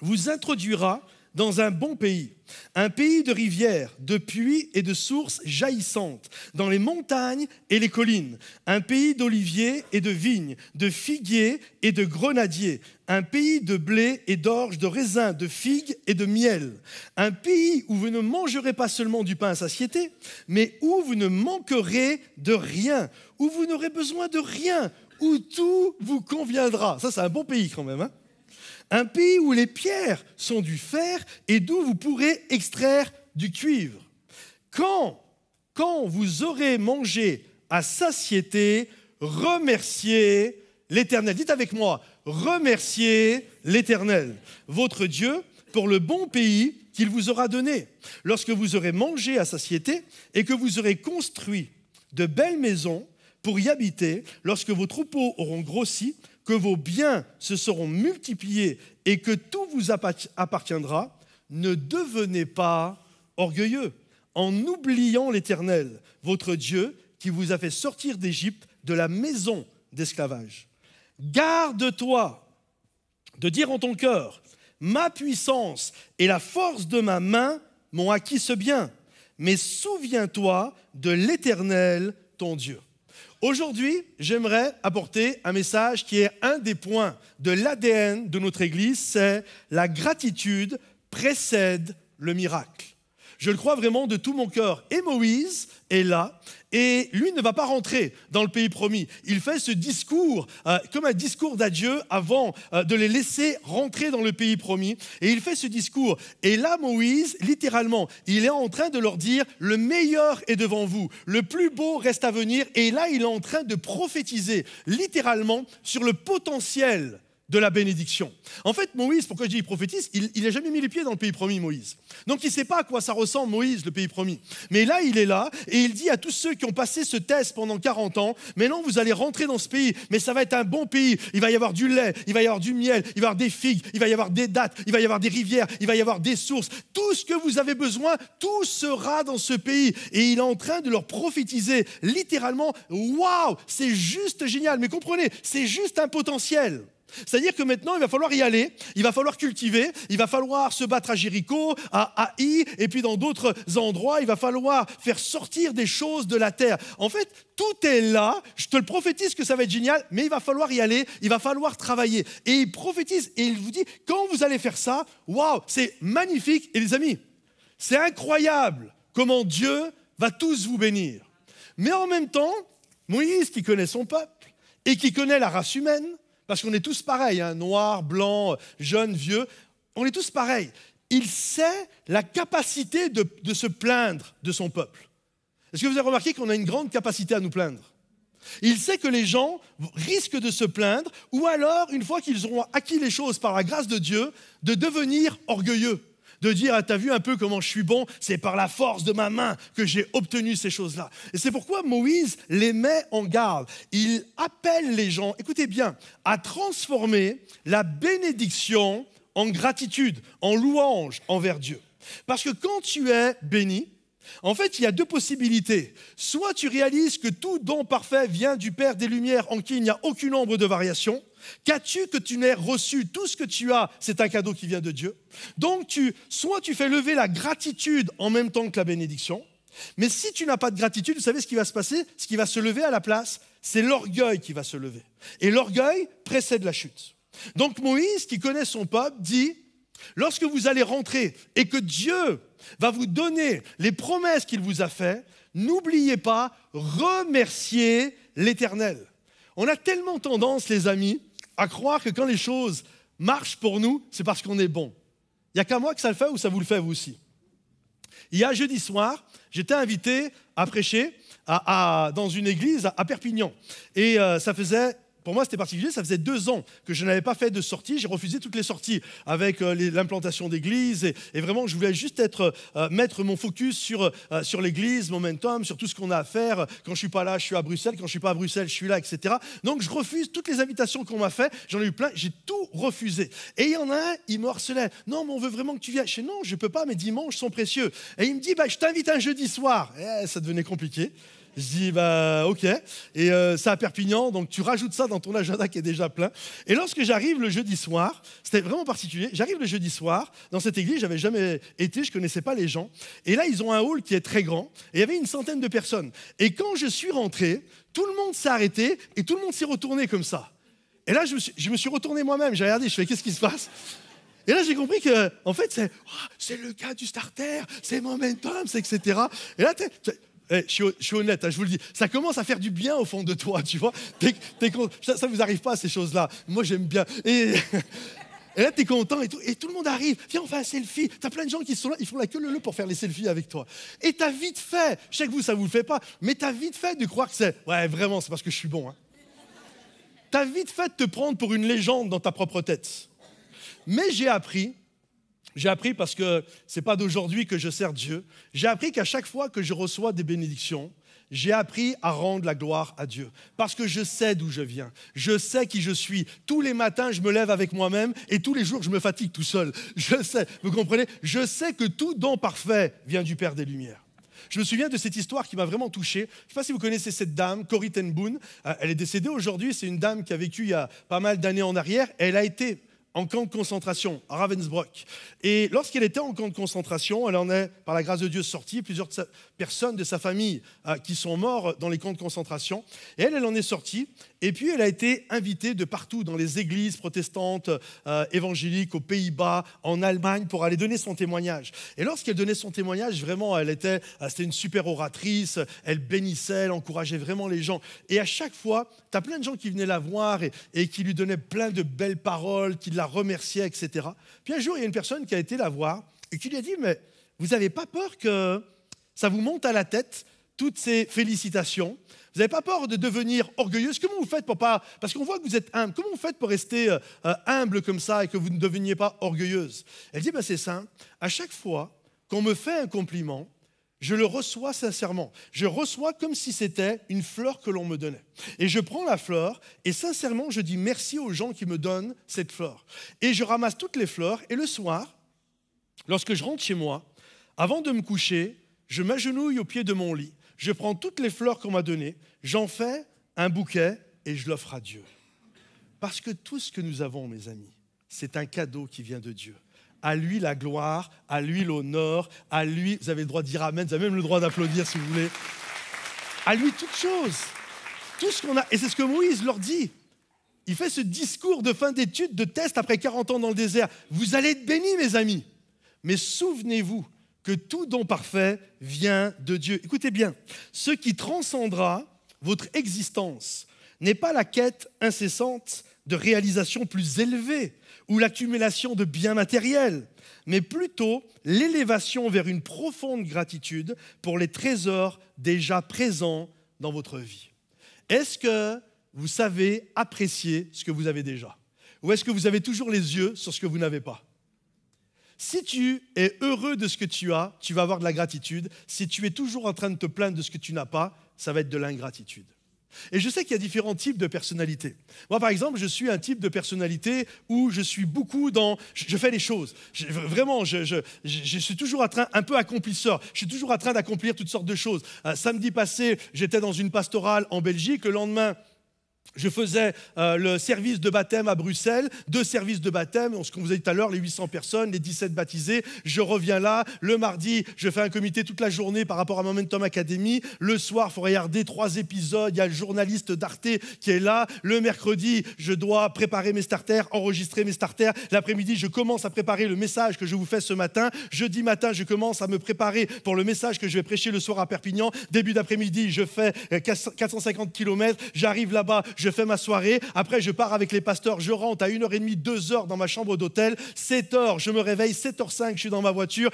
vous introduira dans un bon pays, un pays de rivières, de puits et de sources jaillissantes, dans les montagnes et les collines, un pays d'oliviers et de vignes, de figuiers et de grenadiers, un pays de blé et d'orge, de raisins, de figues et de miel, un pays où vous ne mangerez pas seulement du pain à satiété, mais où vous ne manquerez de rien, où vous n'aurez besoin de rien, où tout vous conviendra. Ça, c'est un bon pays quand même, hein? Un pays où les pierres sont du fer et d'où vous pourrez extraire du cuivre. Quand vous aurez mangé à satiété, remerciez l'Éternel. Dites avec moi, remerciez l'Éternel, votre Dieu, pour le bon pays qu'il vous aura donné. Lorsque vous aurez mangé à satiété et que vous aurez construit de belles maisons pour y habiter, lorsque vos troupeaux auront grossi, que vos biens se seront multipliés et que tout vous appartiendra, ne devenez pas orgueilleux en oubliant l'Éternel, votre Dieu, qui vous a fait sortir d'Égypte, de la maison d'esclavage. Garde-toi de dire en ton cœur, ma puissance et la force de ma main m'ont acquis ce bien, mais souviens-toi de l'Éternel, ton Dieu. Aujourd'hui, j'aimerais apporter un message qui est un des points de l'ADN de notre Église, c'est la gratitude précède le miracle. Je le crois vraiment de tout mon cœur. Et Moïse est là, et lui ne va pas rentrer dans le pays promis. Il fait ce discours comme un discours d'adieu avant de les laisser rentrer dans le pays promis. Et il fait ce discours. Et là, Moïse, littéralement, il est en train de leur dire « Le meilleur est devant vous, le plus beau reste à venir. » Et là, il est en train de prophétiser littéralement sur le potentiel de la bénédiction. En fait, Moïse, pourquoi je dis il prophétise, il n'a jamais mis les pieds dans le pays promis, Moïse. Donc, il ne sait pas à quoi ça ressemble, Moïse, le pays promis. Mais là, il est là et il dit à tous ceux qui ont passé ce test pendant 40 ans, maintenant, vous allez rentrer dans ce pays, mais ça va être un bon pays. Il va y avoir du lait, il va y avoir du miel, il va y avoir des figues, il va y avoir des dattes, il va y avoir des rivières, il va y avoir des sources. Tout ce que vous avez besoin, tout sera dans ce pays. Et il est en train de leur prophétiser littéralement, waouh, c'est juste génial. Mais comprenez, c'est juste un potentiel. C'est-à-dire que maintenant, il va falloir y aller, il va falloir cultiver, il va falloir se battre à Jéricho, à Haï, et puis dans d'autres endroits, il va falloir faire sortir des choses de la terre. En fait, tout est là, je te le prophétise que ça va être génial, mais il va falloir y aller, il va falloir travailler. Et il prophétise, et il vous dit, quand vous allez faire ça, waouh, c'est magnifique. Et les amis, c'est incroyable comment Dieu va tous vous bénir. Mais en même temps, Moïse, qui connaît son peuple, et qui connaît la race humaine, parce qu'on est tous pareils, hein, noirs, blancs, jeunes, vieux, on est tous pareils. Il sait la capacité de se plaindre de son peuple. Est-ce que vous avez remarqué qu'on a une grande capacité à nous plaindre? Il sait que les gens risquent de se plaindre, ou alors, une fois qu'ils auront acquis les choses par la grâce de Dieu, de devenir orgueilleux. De dire, ah, t'as vu un peu comment je suis bon, c'est par la force de ma main que j'ai obtenu ces choses-là. Et c'est pourquoi Moïse les met en garde. Il appelle les gens, écoutez bien, à transformer la bénédiction en gratitude, en louange envers Dieu. Parce que quand tu es béni, en fait, il y a deux possibilités. Soit tu réalises que tout don parfait vient du Père des Lumières en qui il n'y a aucune ombre de variation. Qu'as-tu que tu n'aies reçu? Tout ce que tu as, c'est un cadeau qui vient de Dieu. Donc, soit tu fais lever la gratitude en même temps que la bénédiction. Mais si tu n'as pas de gratitude, vous savez ce qui va se passer? Ce qui va se lever à la place, c'est l'orgueil qui va se lever. Et l'orgueil précède la chute. Donc Moïse, qui connaît son peuple, dit, lorsque vous allez rentrer et que Dieu va vous donner les promesses qu'il vous a faites, n'oubliez pas, remercier l'Éternel. On a tellement tendance, les amis, à croire que quand les choses marchent pour nous, c'est parce qu'on est bon. Il n'y a qu'à moi que ça le fait ou ça vous le fait vous aussi. Il y a jeudi soir, j'étais invité à prêcher dans une église à Perpignan. Et ça faisait... Pour moi, c'était particulier, ça faisait 2 ans que je n'avais pas fait de sortie. J'ai refusé toutes les sorties avec l'implantation d'église. Et vraiment, je voulais juste mettre mon focus sur l'église, Momentum, sur tout ce qu'on a à faire. Quand je ne suis pas là, je suis à Bruxelles. Quand je ne suis pas à Bruxelles, je suis là, etc. Donc, je refuse toutes les invitations qu'on m'a faites. J'en ai eu plein, j'ai tout refusé. Et il y en a un, il me harcelait. Non, mais on veut vraiment que tu viennes. Je dis non, je ne peux pas, mes dimanches sont précieux. Et il me dit, je t'invite un jeudi soir. Et ça devenait compliqué. Je dis, ok. Et c'est à Perpignan, donc tu rajoutes ça dans ton agenda qui est déjà plein. Et lorsque j'arrive le jeudi soir, c'était vraiment particulier, j'arrive le jeudi soir dans cette église, je n'avais jamais été, je ne connaissais pas les gens. Et là, ils ont un hall qui est très grand, et il y avait une centaine de personnes. Et quand je suis rentré, tout le monde s'est arrêté, et tout le monde s'est retourné comme ça. Et là, je me suis retourné moi-même, j'ai regardé, je fais, qu'est-ce qui se passe ? Et là, j'ai compris que, en fait, c'est le gars du starter, c'est Momentum, c'est etc. Et là, je suis honnête, je vous le dis, ça commence à faire du bien au fond de toi, tu vois. Ça vous arrive pas, ces choses-là. Moi, j'aime bien. Et là, tu es content et tout le monde arrive. Viens, on fait un selfie. Tu as plein de gens qui sont là, ils font la queue leu pour faire les selfies avec toi. Et tu as vite fait, je sais que vous, ça ne vous le fait pas, mais tu as vite fait de croire que c'est, ouais, vraiment, c'est parce que je suis bon. Hein. Tu as vite fait de te prendre pour une légende dans ta propre tête. Mais j'ai appris parce que ce n'est pas d'aujourd'hui que je sers Dieu, j'ai appris qu'à chaque fois que je reçois des bénédictions, j'ai appris à rendre la gloire à Dieu. Parce que je sais d'où je viens, je sais qui je suis. Tous les matins, je me lève avec moi-même et tous les jours, je me fatigue tout seul. Je sais, vous comprenez? Je sais que tout don parfait vient du Père des Lumières. Je me souviens de cette histoire qui m'a vraiment touché. Je ne sais pas si vous connaissez cette dame, Corrie ten Boom. Elle est décédée aujourd'hui, c'est une dame qui a vécu il y a pas mal d'années en arrière. Elle a été en camp de concentration, à Ravensbrück. Et lorsqu'elle était en camp de concentration, elle en est, par la grâce de Dieu, sortie. Plusieurs personnes de sa famille qui sont morts dans les camps de concentration. Et elle en est sortie. Et puis, elle a été invitée de partout, dans les églises protestantes, évangéliques, aux Pays-Bas, en Allemagne, pour aller donner son témoignage. Et lorsqu'elle donnait son témoignage, vraiment, c'était une super oratrice. Elle bénissait, elle encourageait vraiment les gens. Et à chaque fois, tu as plein de gens qui venaient la voir et qui lui donnaient plein de belles paroles, qui la remerciaient, etc. Puis un jour, il y a une personne qui a été la voir et qui lui a dit, mais vous n'avez pas peur que ça vous monte à la tête, toutes ces félicitations? Vous n'avez pas peur de devenir orgueilleuse? Comment vous faites pour pas... Parce qu'on voit que vous êtes humble. Comment vous faites pour rester humble comme ça et que vous ne deveniez pas orgueilleuse? Elle dit, c'est simple. À chaque fois qu'on me fait un compliment, je le reçois sincèrement. Je reçois comme si c'était une fleur que l'on me donnait. Et je prends la fleur et sincèrement, je dis merci aux gens qui me donnent cette fleur. Et je ramasse toutes les fleurs et le soir, lorsque je rentre chez moi, avant de me coucher, je m'agenouille au pied de mon lit. Je prends toutes les fleurs qu'on m'a données, j'en fais un bouquet et je l'offre à Dieu. Parce que tout ce que nous avons, mes amis, c'est un cadeau qui vient de Dieu. À lui la gloire, à lui l'honneur, à lui, vous avez le droit de dire amen, vous avez même le droit d'applaudir si vous voulez. À lui toute chose, tout ce qu'on a. Et c'est ce que Moïse leur dit. Il fait ce discours de fin d'études, de test après 40 ans dans le désert. Vous allez être bénis, mes amis. Mais souvenez-vous que tout don parfait vient de Dieu. Écoutez bien, ce qui transcendra votre existence n'est pas la quête incessante de réalisations plus élevées ou l'accumulation de biens matériels, mais plutôt l'élévation vers une profonde gratitude pour les trésors déjà présents dans votre vie. Est-ce que vous savez apprécier ce que vous avez déjà? Ou est-ce que vous avez toujours les yeux sur ce que vous n'avez pas? Si tu es heureux de ce que tu as, tu vas avoir de la gratitude. Si tu es toujours en train de te plaindre de ce que tu n'as pas, ça va être de l'ingratitude. Et je sais qu'il y a différents types de personnalités. Moi, par exemple, je suis un type de personnalité où je suis beaucoup dans... Je fais les choses. Vraiment, je suis toujours un peu accomplisseur. Je suis toujours en train d'accomplir toutes sortes de choses. Samedi passé, j'étais dans une pastorale en Belgique. Le lendemain, je faisais le service de baptême à Bruxelles, 2 services de baptême, ce qu'on vous a dit tout à l'heure, les 800 personnes, les 17 baptisés. Je reviens là, le mardi, je fais un comité toute la journée par rapport à Momentum Academy. Le soir, il faut regarder 3 épisodes, il y a le journaliste d'Arte qui est là. Le mercredi, je dois préparer mes starters, enregistrer mes starters. L'après-midi, je commence à préparer le message que je vous fais ce matin. Jeudi matin, je commence à me préparer pour le message que je vais prêcher le soir à Perpignan. Début d'après-midi, je fais 450 km, j'arrive là-bas, je fais ma soirée, après je pars avec les pasteurs, je rentre à 1h30, 2h dans ma chambre d'hôtel, 7h, je me réveille, 7h05, je suis dans ma voiture,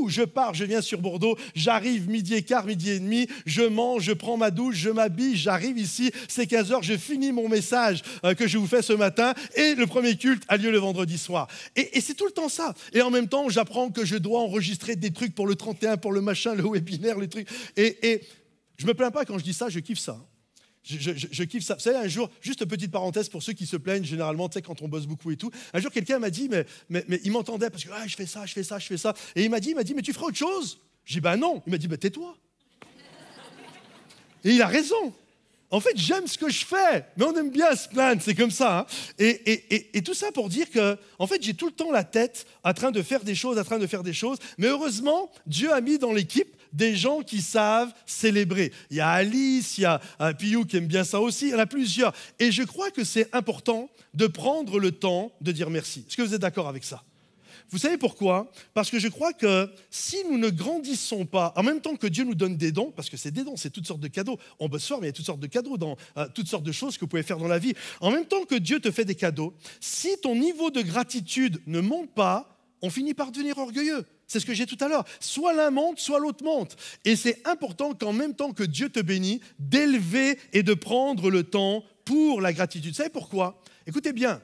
je pars, je viens sur Bordeaux, j'arrive 12h15, 12h30, je mange, je prends ma douche, je m'habille, j'arrive ici, c'est 15h, je finis mon message que je vous fais ce matin et le premier culte a lieu le vendredi soir. Et c'est tout le temps ça. Et en même temps, j'apprends que je dois enregistrer des trucs pour le 31, pour le machin, le webinaire, les trucs. Et je me plains pas quand je dis ça, je kiffe ça. Je kiffe ça. Vous savez, un jour, juste petite parenthèse pour ceux qui se plaignent généralement, tu sais, quand on bosse beaucoup et tout. Un jour, quelqu'un m'a dit, mais il m'entendait parce que je fais ça. Et il m'a dit, mais tu feras autre chose? J'ai dit, ben non. Il m'a dit, tais-toi. Et il a raison. En fait, j'aime ce que je fais, mais on aime bien se plaindre, c'est comme ça. Hein. Et tout ça pour dire que, en fait, j'ai tout le temps la tête en train de faire des choses, mais heureusement, Dieu a mis dans l'équipe des gens qui savent célébrer. Il y a Alice, il y a Piyou qui aime bien ça aussi, il y en a plusieurs. Et je crois que c'est important de prendre le temps de dire merci. Est-ce que vous êtes d'accord avec ça? Vous savez pourquoi? Parce que je crois que si nous ne grandissons pas, en même temps que Dieu nous donne des dons, parce que c'est des dons, c'est toutes sortes de cadeaux, on bosse fort, mais il y a toutes sortes de cadeaux dans toutes sortes de choses que vous pouvez faire dans la vie. En même temps que Dieu te fait des cadeaux, si ton niveau de gratitude ne monte pas, on finit par devenir orgueilleux. C'est ce que j'ai dit tout à l'heure. Soit l'un monte, soit l'autre monte. Et c'est important qu'en même temps que Dieu te bénit, d'élever et de prendre le temps pour la gratitude. Vous savez pourquoi? Écoutez bien.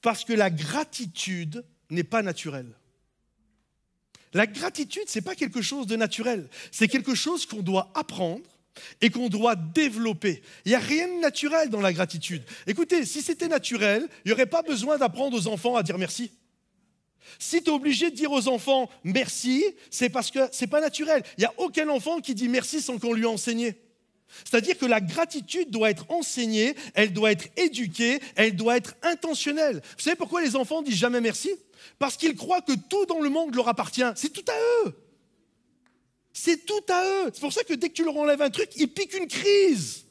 Parce que la gratitude n'est pas naturelle. La gratitude, ce n'est pas quelque chose de naturel. C'est quelque chose qu'on doit apprendre et qu'on doit développer. Il n'y a rien de naturel dans la gratitude. Écoutez, si c'était naturel, il n'y aurait pas besoin d'apprendre aux enfants à dire merci. Si tu es obligé de dire aux enfants merci, c'est parce que ce n'est pas naturel. Il n'y a aucun enfant qui dit merci sans qu'on lui ait enseigné. C'est-à-dire que la gratitude doit être enseignée, elle doit être éduquée, elle doit être intentionnelle. Vous savez pourquoi les enfants disent jamais merci? Parce qu'ils croient que tout dans le monde leur appartient. C'est tout à eux. C'est tout à eux. C'est pour ça que dès que tu leur enlèves un truc, ils piquent une crise.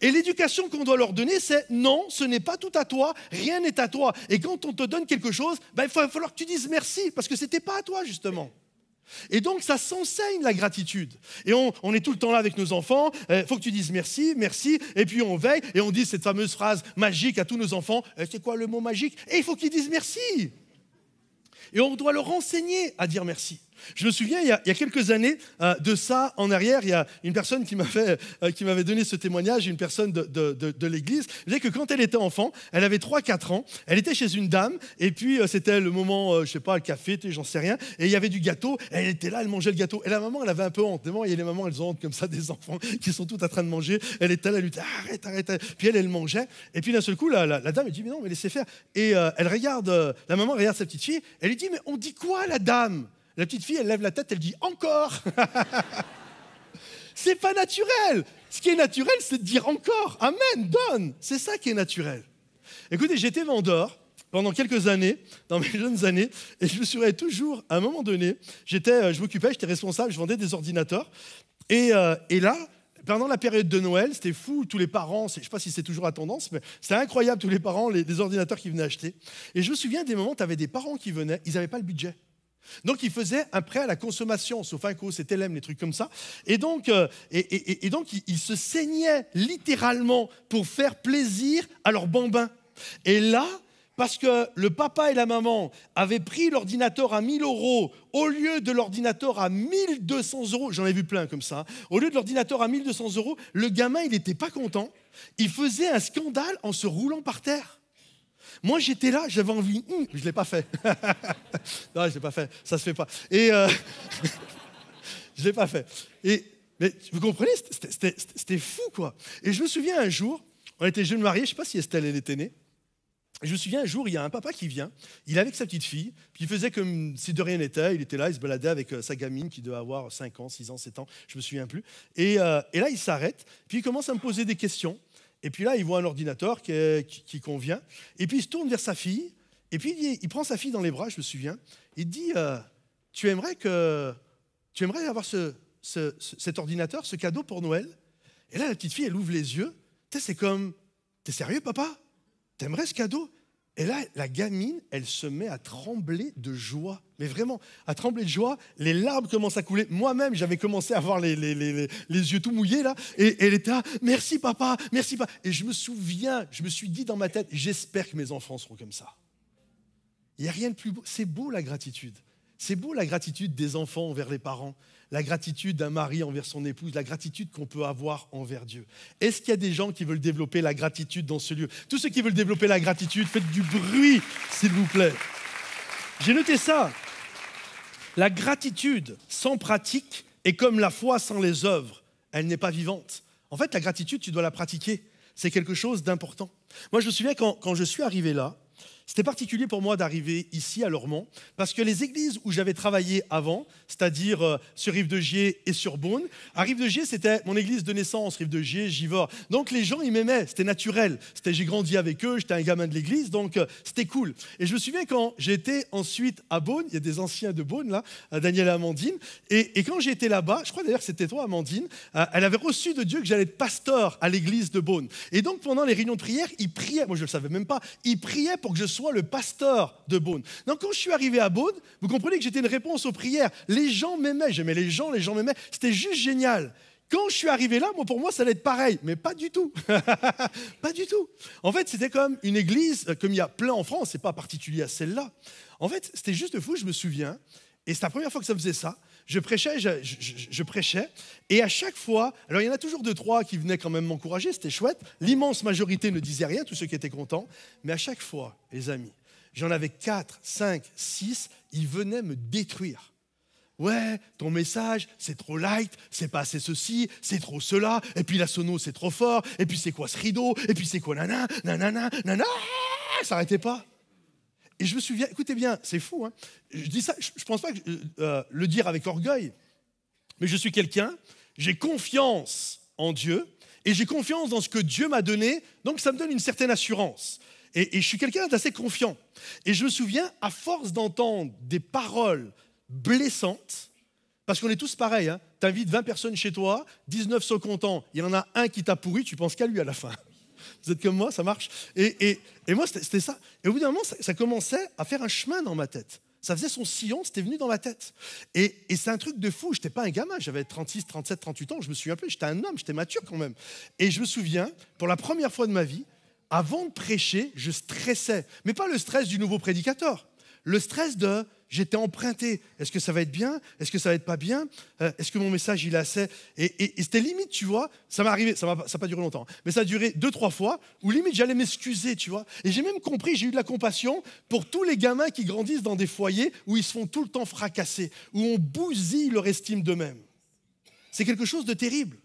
Et l'éducation qu'on doit leur donner, c'est non, ce n'est pas tout à toi, rien n'est à toi. Et quand on te donne quelque chose, il va falloir que tu dises merci, parce que ce n'était pas à toi, justement. Et donc, ça s'enseigne la gratitude. Et on est tout le temps là avec nos enfants, il faut que tu dises merci, merci, et puis on veille, et on dit cette fameuse phrase magique à tous nos enfants, c'est quoi le mot magique? Et il faut qu'ils disent merci. Et on doit leur enseigner à dire merci. Je me souviens, il y a quelques années de ça en arrière, il y a une personne qui m'avait donné ce témoignage, une personne de l'église. Elle disait que quand elle était enfant, elle avait 3-4 ans, elle était chez une dame, et puis c'était le moment, je ne sais pas, le café, j'en sais rien, et il y avait du gâteau, elle était là, elle mangeait le gâteau. Et la maman, elle avait un peu honte. Il y a les mamans, elles ont honte comme ça des enfants qui sont toutes en train de manger. Elle était là, elle lui disait arrête. Puis elle mangeait. Et puis d'un seul coup, la dame, elle dit mais non, mais laissez faire. Et la maman regarde sa petite fille, elle lui dit mais on dit quoi la dame? La petite fille, elle lève la tête, elle dit « encore ». C'est pas naturel. Ce qui est naturel, c'est de dire « encore ». Amen, donne. C'est ça qui est naturel. Écoutez, j'étais vendeur pendant quelques années, dans mes jeunes années, et je me souviens toujours, à un moment donné, j'étais responsable, je vendais des ordinateurs, et là, pendant la période de Noël, c'était fou, tous les parents, je ne sais pas si c'est toujours la tendance, mais c'était incroyable, tous les parents, des ordinateurs qui venaient acheter. Et je me souviens des moments, tu avais des parents qui venaient, ils n'avaient pas le budget. Donc, ils faisaient un prêt à la consommation, Sofinco, CTLM, les trucs comme ça. Et donc, ils se saignaient littéralement pour faire plaisir à leurs bambins. Et là, parce que le papa et la maman avaient pris l'ordinateur à 1 000 € au lieu de l'ordinateur à 1 200 €, j'en ai vu plein comme ça, hein. Au lieu de l'ordinateur à 1 200 €, le gamin, il n'était pas content. Il faisait un scandale en se roulant par terre. Moi, j'étais là, j'avais envie, je ne l'ai pas fait. Non, je ne l'ai pas fait, ça ne se fait pas. Et je ne l'ai pas fait. Mais vous comprenez, c'était fou, quoi. Et je me souviens un jour, on était jeunes mariés, je ne sais pas si Estelle, elle était née. Je me souviens un jour, il y a un papa qui vient, il est avec sa petite fille, puis il faisait comme si de rien n'était, il était là, il se baladait avec sa gamine qui devait avoir 5 ans, 6 ans, 7 ans, je ne me souviens plus. Et là, il s'arrête, puis il commence à me poser des questions. Et puis là, il voit un ordinateur qui convient. Et puis il se tourne vers sa fille. Et puis il prend sa fille dans les bras, je me souviens. Il dit, tu aimerais avoir cet ordinateur, ce cadeau pour Noël? Et là, la petite fille, elle ouvre les yeux. Tu sais, c'est comme, t'es sérieux, papa? T'aimerais ce cadeau? Et là, la gamine, elle se met à trembler de joie. Mais vraiment, à trembler de joie, les larmes commencent à couler. Moi-même, j'avais commencé à avoir les yeux tout mouillés, là. Et elle était là, merci papa, merci papa. Et je me souviens, je me suis dit dans ma tête, j'espère que mes enfants seront comme ça. Il n'y a rien de plus beau. C'est beau la gratitude. C'est beau la gratitude des enfants envers les parents, la gratitude d'un mari envers son épouse, la gratitude qu'on peut avoir envers Dieu. Est-ce qu'il y a des gens qui veulent développer la gratitude dans ce lieu? Tous ceux qui veulent développer la gratitude, faites du bruit, s'il vous plaît. J'ai noté ça. La gratitude sans pratique est comme la foi sans les œuvres. Elle n'est pas vivante. En fait, la gratitude, tu dois la pratiquer. C'est quelque chose d'important. Moi, je me souviens quand je suis arrivé là, c'était particulier pour moi d'arriver ici à Lormont parce que les églises où j'avais travaillé avant, c'est-à-dire sur Rive-de-Gier et sur Beaune, à Rive-de-Gier, c'était mon église de naissance, Rive-de-Gier, Givors. Donc les gens, ils m'aimaient, c'était naturel. J'ai grandi avec eux, j'étais un gamin de l'église, donc c'était cool. Et je me souviens quand j'étais ensuite à Beaune, il y a des anciens de Beaune là, Daniel et Amandine, et quand j'étais là-bas, je crois d'ailleurs que c'était toi Amandine, elle avait reçu de Dieu que j'allais être pasteur à l'église de Beaune. Et donc pendant les réunions de prière, ils priaient, moi je ne le savais même pas, ils priaient pour que je sois le pasteur de Beaune. Donc quand je suis arrivé à Beaune, vous comprenez que j'étais une réponse aux prières. Les gens m'aimaient, j'aimais les gens m'aimaient. C'était juste génial. Quand je suis arrivé là, pour moi, ça allait être pareil. Mais pas du tout. Pas du tout. En fait, c'était comme une église, comme il y a plein en France, c'est pas particulier à celle-là. En fait, c'était juste fou, je me souviens. Et c'est la première fois que ça faisait ça. Je prêchais, et à chaque fois, alors il y en a toujours 2-3 qui venaient quand même m'encourager, c'était chouette. L'immense majorité ne disait rien, tous ceux qui étaient contents. Mais à chaque fois, les amis, j'en avais 4, 5, 6, ils venaient me détruire. Ouais, ton message, c'est trop light, c'est pas assez ceci, c'est trop cela, et puis la sono, c'est trop fort, et puis c'est quoi ce rideau, et puis c'est quoi nanana, ça n'arrêtait pas. Et je me souviens, écoutez bien, c'est fou, hein. Je dis ça, je ne pense pas le dire avec orgueil, mais je suis quelqu'un, j'ai confiance en Dieu, et j'ai confiance dans ce que Dieu m'a donné, donc ça me donne une certaine assurance. Et je suis quelqu'un d'assez confiant. Et je me souviens, à force d'entendre des paroles blessantes, parce qu'on est tous pareils, hein, tu invites 20 personnes chez toi, 19 sont contents, il y en a un qui t'a pourri, tu penses qu'à lui à la fin. Vous êtes comme moi, ça marche. Et moi, c'était ça. Et au bout d'un moment, ça commençait à faire un chemin dans ma tête. Ça faisait son sillon, c'était venu dans ma tête. Et c'est un truc de fou. Je n'étais pas un gamin, j'avais 36, 37, 38 ans, je me souviens plus, j'étais un homme, j'étais mature quand même. Et je me souviens, pour la première fois de ma vie, avant de prêcher, je stressais. Mais pas le stress du nouveau prédicateur. Le stress de j'étais emprunté. Est-ce que ça va être bien? Est-ce que ça va être pas bien? Est-ce que mon message, il est assez... Et c'était limite, tu vois, ça m'est arrivé, ça n'a pas duré longtemps, mais ça a duré 2-3 fois, où limite, j'allais m'excuser, tu vois. Et j'ai même compris, j'ai eu de la compassion pour tous les gamins qui grandissent dans des foyers où ils se font tout le temps fracasser, où on bousille leur estime d'eux-mêmes. C'est quelque chose de terrible.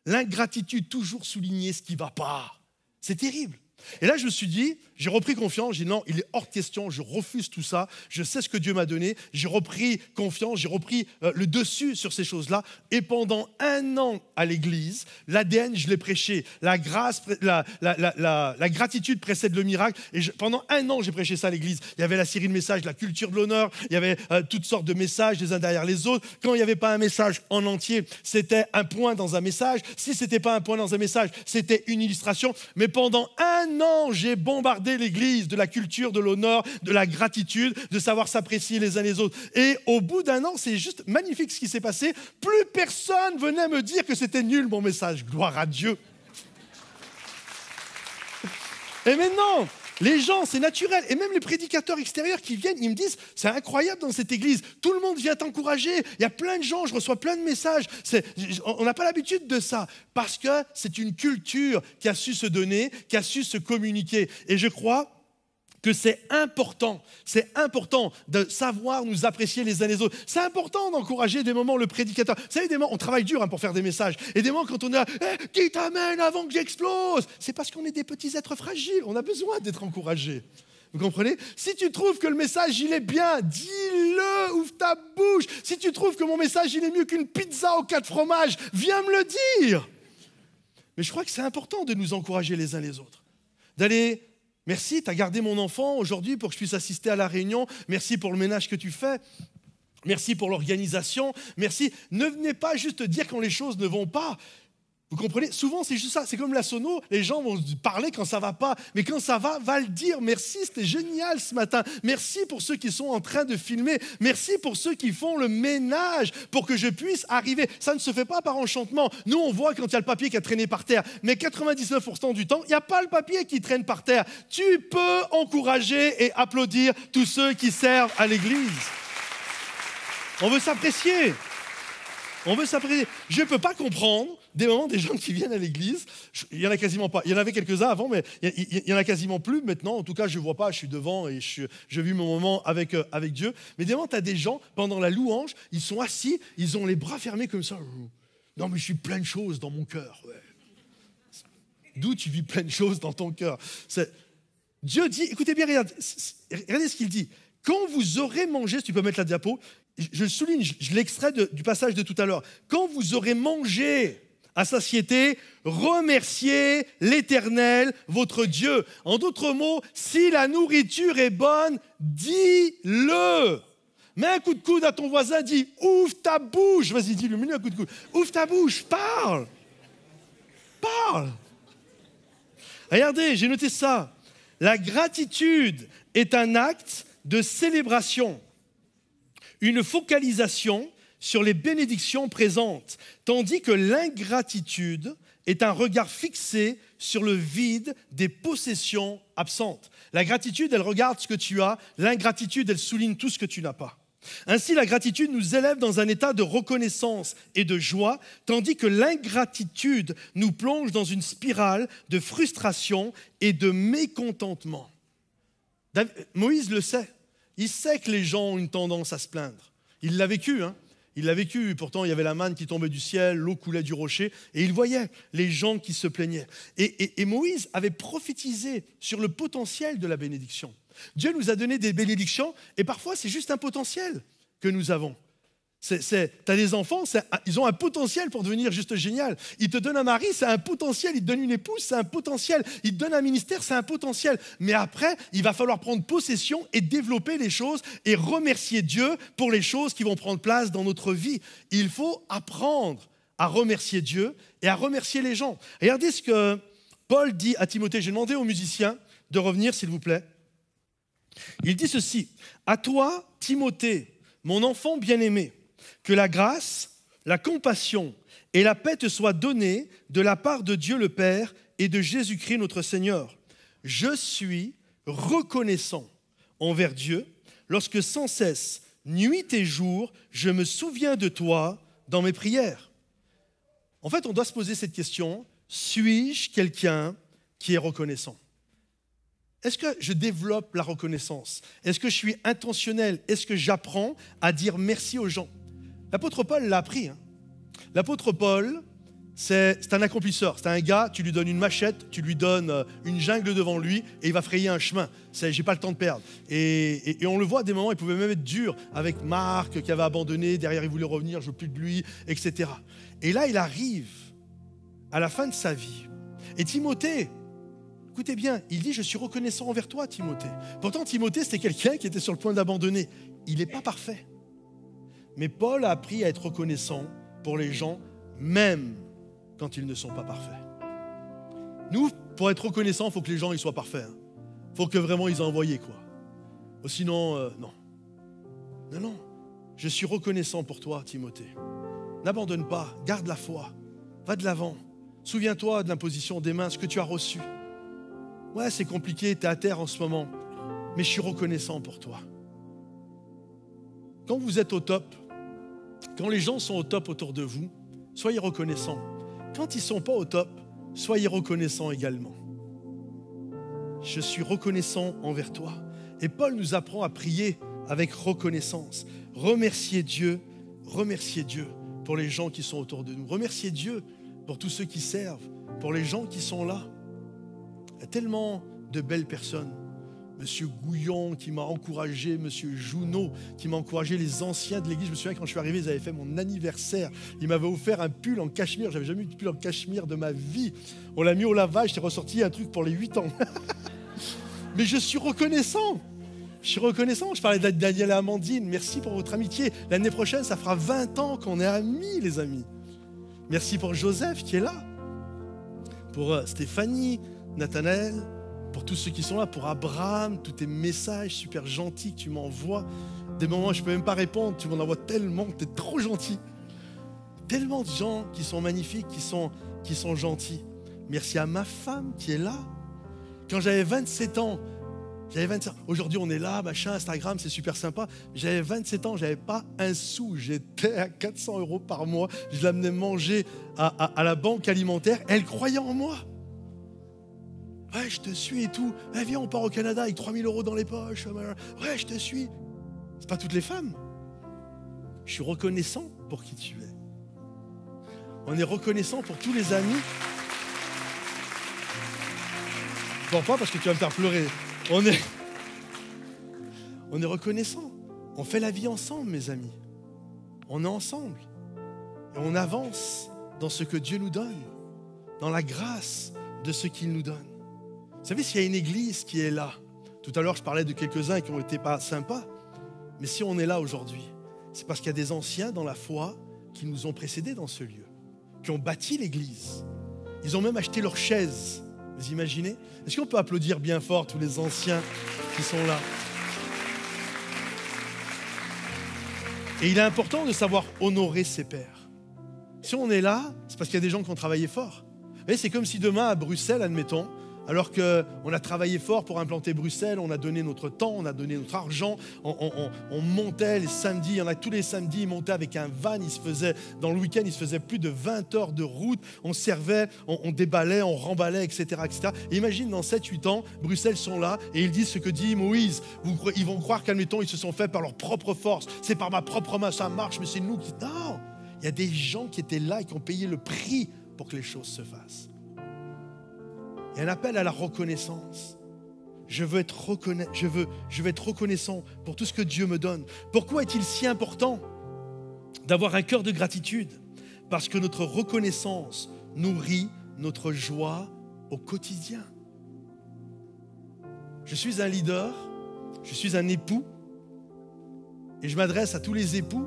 L'ingratitude, toujours souligner ce qui ne va pas. C'est terrible. Et là, je me suis dit, j'ai repris confiance, j'ai dit non, il est hors de question, je refuse tout ça, je sais ce que Dieu m'a donné, j'ai repris confiance, j'ai repris le dessus sur ces choses-là. Et pendant 1 an à l'église, l'ADN, je l'ai prêché. La grâce, la gratitude précède le miracle. Et pendant 1 an, j'ai prêché ça à l'église. Il y avait la série de messages, la culture de l'honneur, il y avait toutes sortes de messages les uns derrière les autres. Quand il n'y avait pas un message en entier, c'était un point dans un message. Si ce n'était pas un point dans un message, c'était une illustration. Mais pendant 1 an, j'ai bombardé l'église de la culture, de l'honneur, de la gratitude, de savoir s'apprécier les uns les autres. Et au bout d'1 an, c'est juste magnifique ce qui s'est passé. Plus personne venait me dire que c'était nul mon message. Gloire à Dieu. Et maintenant, les gens, c'est naturel. Et même les prédicateurs extérieurs qui viennent, ils me disent, c'est incroyable dans cette église. Tout le monde vient t'encourager. Il y a plein de gens, je reçois plein de messages. On n'a pas l'habitude de ça. Parce que c'est une culture qui a su se donner, qui a su se communiquer. Et je crois que c'est important de savoir nous apprécier les uns les autres. C'est important d'encourager des moments le prédicateur. Vous savez, des moments, on travaille dur pour faire des messages. Et des moments quand on est qui t'amène avant que j'explose? C'est parce qu'on est des petits êtres fragiles. On a besoin d'être encouragés. Vous comprenez? Si tu trouves que le message, il est bien, dis-le, ouvre ta bouche. Si tu trouves que mon message, il est mieux qu'une pizza aux 4 fromages, viens me le dire. Mais je crois que c'est important de nous encourager les uns les autres. D'aller... Merci, tu as gardé mon enfant aujourd'hui pour que je puisse assister à la réunion. Merci pour le ménage que tu fais. Merci pour l'organisation. Merci. Ne venez pas juste dire quand les choses ne vont pas. Vous comprenez? Souvent, c'est juste ça. C'est comme la sono. Les gens vont parler quand ça ne va pas. Mais quand ça va le dire. Merci, c'était génial ce matin. Merci pour ceux qui sont en train de filmer. Merci pour ceux qui font le ménage pour que je puisse arriver. Ça ne se fait pas par enchantement. Nous, on voit quand il y a le papier qui a traîné par terre. Mais 99% du temps, il n'y a pas le papier qui traîne par terre. Tu peux encourager et applaudir tous ceux qui servent à l'église. On veut s'apprécier. On veut s'apprécier. Je ne peux pas comprendre des moments des gens qui viennent à l'église. Il n'y en a quasiment pas. Il y en avait quelques-uns avant, mais il n'y en a quasiment plus maintenant. En tout cas, je ne vois pas, je suis devant et je vis mon moment avec Dieu. Mais des moments, tu as des gens, pendant la louange, ils sont assis, ils ont les bras fermés comme ça. Non, mais je suis plein de choses dans mon cœur. Ouais. D'où tu vis plein de choses dans ton cœur? Dieu dit, écoutez bien, regardez ce qu'il dit. Quand vous aurez mangé, si tu peux mettre la diapo, je le souligne, je l'extrais du passage de tout à l'heure. Quand vous aurez mangé à satiété, remerciez l'Éternel, votre Dieu. En d'autres mots, si la nourriture est bonne, dis-le. Mets un coup de coude à ton voisin, dis « Ouvre ta bouche ». Vas-y, dis-le, mets un coup de coude. Ouvre ta bouche, parle. Parle. Regardez, j'ai noté ça. La gratitude est un acte de célébration, une focalisation sur les bénédictions présentes, tandis que l'ingratitude est un regard fixé sur le vide des possessions absentes. La gratitude, elle regarde ce que tu as, l'ingratitude, elle souligne tout ce que tu n'as pas. Ainsi, la gratitude nous élève dans un état de reconnaissance et de joie, tandis que l'ingratitude nous plonge dans une spirale de frustration et de mécontentement. Moïse le sait. Il sait que les gens ont une tendance à se plaindre. Il l'a vécu, hein. Il l'a vécu. Pourtant, il y avait la manne qui tombait du ciel, l'eau coulait du rocher, et il voyait les gens qui se plaignaient. Et Moïse avait prophétisé sur le potentiel de la bénédiction. Dieu nous a donné des bénédictions, et parfois, c'est juste un potentiel que nous avons. Tu as des enfants, ils ont un potentiel pour devenir juste génial. Il te donne un mari, c'est un potentiel. Il te donne une épouse, c'est un potentiel. Il te donne un ministère, c'est un potentiel. Mais après, il va falloir prendre possession et développer les choses et remercier Dieu pour les choses qui vont prendre place dans notre vie. Il faut apprendre à remercier Dieu et à remercier les gens. Regardez ce que Paul dit à Timothée. J'ai demandé aux musiciens de revenir, s'il vous plaît. Il dit ceci. « À toi, Timothée, mon enfant bien-aimé, que la grâce, la compassion et la paix te soient données de la part de Dieu le Père et de Jésus-Christ notre Seigneur. Je suis reconnaissant envers Dieu lorsque sans cesse, nuit et jour, je me souviens de toi dans mes prières. » En fait, on doit se poser cette question, suis-je quelqu'un qui est reconnaissant? Est-ce que je développe la reconnaissance? Est-ce que je suis intentionnel? Est-ce que j'apprends à dire merci aux gens? L'apôtre Paul l'a appris. L'apôtre Paul, c'est un accomplisseur. C'est un gars, tu lui donnes une machette, tu lui donnes une jungle devant lui et il va frayer un chemin. J'ai pas le temps de perdre. Et on le voit à des moments, il pouvait même être dur avec Marc qui avait abandonné, derrière il voulait revenir, je veux plus de lui, etc. Et là, il arrive à la fin de sa vie. Et Timothée, écoutez bien, il dit « Je suis reconnaissant envers toi, Timothée ». Pourtant, Timothée, c'était quelqu'un qui était sur le point d'abandonner. Il n'est pas parfait. Mais Paul a appris à être reconnaissant pour les gens, même quand ils ne sont pas parfaits. Nous, pour être reconnaissants, il faut que les gens ils soient parfaits. Il faut que vraiment ils aient envoyé, quoi. Sinon, non. Non. Je suis reconnaissant pour toi, Timothée. N'abandonne pas, garde la foi, va de l'avant. Souviens-toi de l'imposition des mains, ce que tu as reçu. Ouais, c'est compliqué, tu es à terre en ce moment, mais je suis reconnaissant pour toi. Quand vous êtes au top, quand les gens sont au top autour de vous, soyez reconnaissants. Quand ils ne sont pas au top, soyez reconnaissants également. Je suis reconnaissant envers toi. Et Paul nous apprend à prier avec reconnaissance. Remercier Dieu pour les gens qui sont autour de nous. Remercier Dieu pour tous ceux qui servent, pour les gens qui sont là. Il y a tellement de belles personnes. Monsieur Gouillon qui m'a encouragé, Monsieur Jounot qui m'a encouragé, les anciens de l'église. Je me souviens quand je suis arrivé, ils avaient fait mon anniversaire. Ils m'avaient offert un pull en cachemire. J'avais jamais eu de pull en cachemire de ma vie. On l'a mis au lavage, c'est ressorti un truc pour les 8 ans. Mais je suis reconnaissant. Je parlais de Daniel et Amandine. Merci pour votre amitié. L'année prochaine, ça fera 20 ans qu'on est amis, les amis. Merci pour Joseph qui est là. Pour Stéphanie, Nathanaël. Pour tous ceux qui sont là, pour Abraham, tous tes messages super gentils que tu m'envoies. Des moments où je ne peux même pas répondre, tu m'en envoies tellement, tu es trop gentil. Tellement de gens qui sont magnifiques, qui sont gentils. Merci à ma femme qui est là. Quand j'avais 27 ans, aujourd'hui on est là, machin, Instagram, c'est super sympa. J'avais 27 ans, j'avais pas un sou, j'étais à 400 € par mois. Je l'amenais manger à la banque alimentaire. Elle croyait en moi. Ouais, je te suis et tout. Eh, viens, on part au Canada avec 3000 € dans les poches. Ouais, je te suis. C'est pas toutes les femmes. Je suis reconnaissant pour qui tu es. On est reconnaissant pour tous les amis. Bon, pas parce que tu vas me faire pleurer. On est reconnaissant. On fait la vie ensemble, mes amis. On est ensemble. Et on avance dans ce que Dieu nous donne, dans la grâce de ce qu'il nous donne. Vous savez, s'il y a une église qui est là, tout à l'heure je parlais de quelques-uns qui n'ont été pas sympas, mais si on est là aujourd'hui, c'est parce qu'il y a des anciens dans la foi qui nous ont précédés dans ce lieu, qui ont bâti l'église. Ils ont même acheté leurs chaises. Vous imaginez? Est-ce qu'on peut applaudir bien fort tous les anciens qui sont là? Et il est important de savoir honorer ses pères. Si on est là, c'est parce qu'il y a des gens qui ont travaillé fort. Vous voyez, c'est comme si demain à Bruxelles, admettons, alors qu'on a travaillé fort pour implanter Bruxelles, on a donné notre temps, on a donné notre argent, on montait les samedis, il y en a tous les samedis, ils montaient avec un van, dans le week-end, il se faisait plus de 20 heures de route, on servait, on déballait, on remballait, etc. etc. Et imagine, dans 7-8 ans, Bruxelles sont là et ils disent ce que dit Moïse. Ils vont croire qu'admettons, ils se sont faits par leur propre force, c'est par ma propre main, ça marche, mais c'est nous qui... Non, il y a des gens qui étaient là et qui ont payé le prix pour que les choses se fassent. Il y a un appel à la reconnaissance. Je veux être reconnaissant pour tout ce que Dieu me donne. Pourquoi est-il si important d'avoir un cœur de gratitude? Parce que notre reconnaissance nourrit notre joie au quotidien. Je suis un leader, je suis un époux, et je m'adresse à tous les époux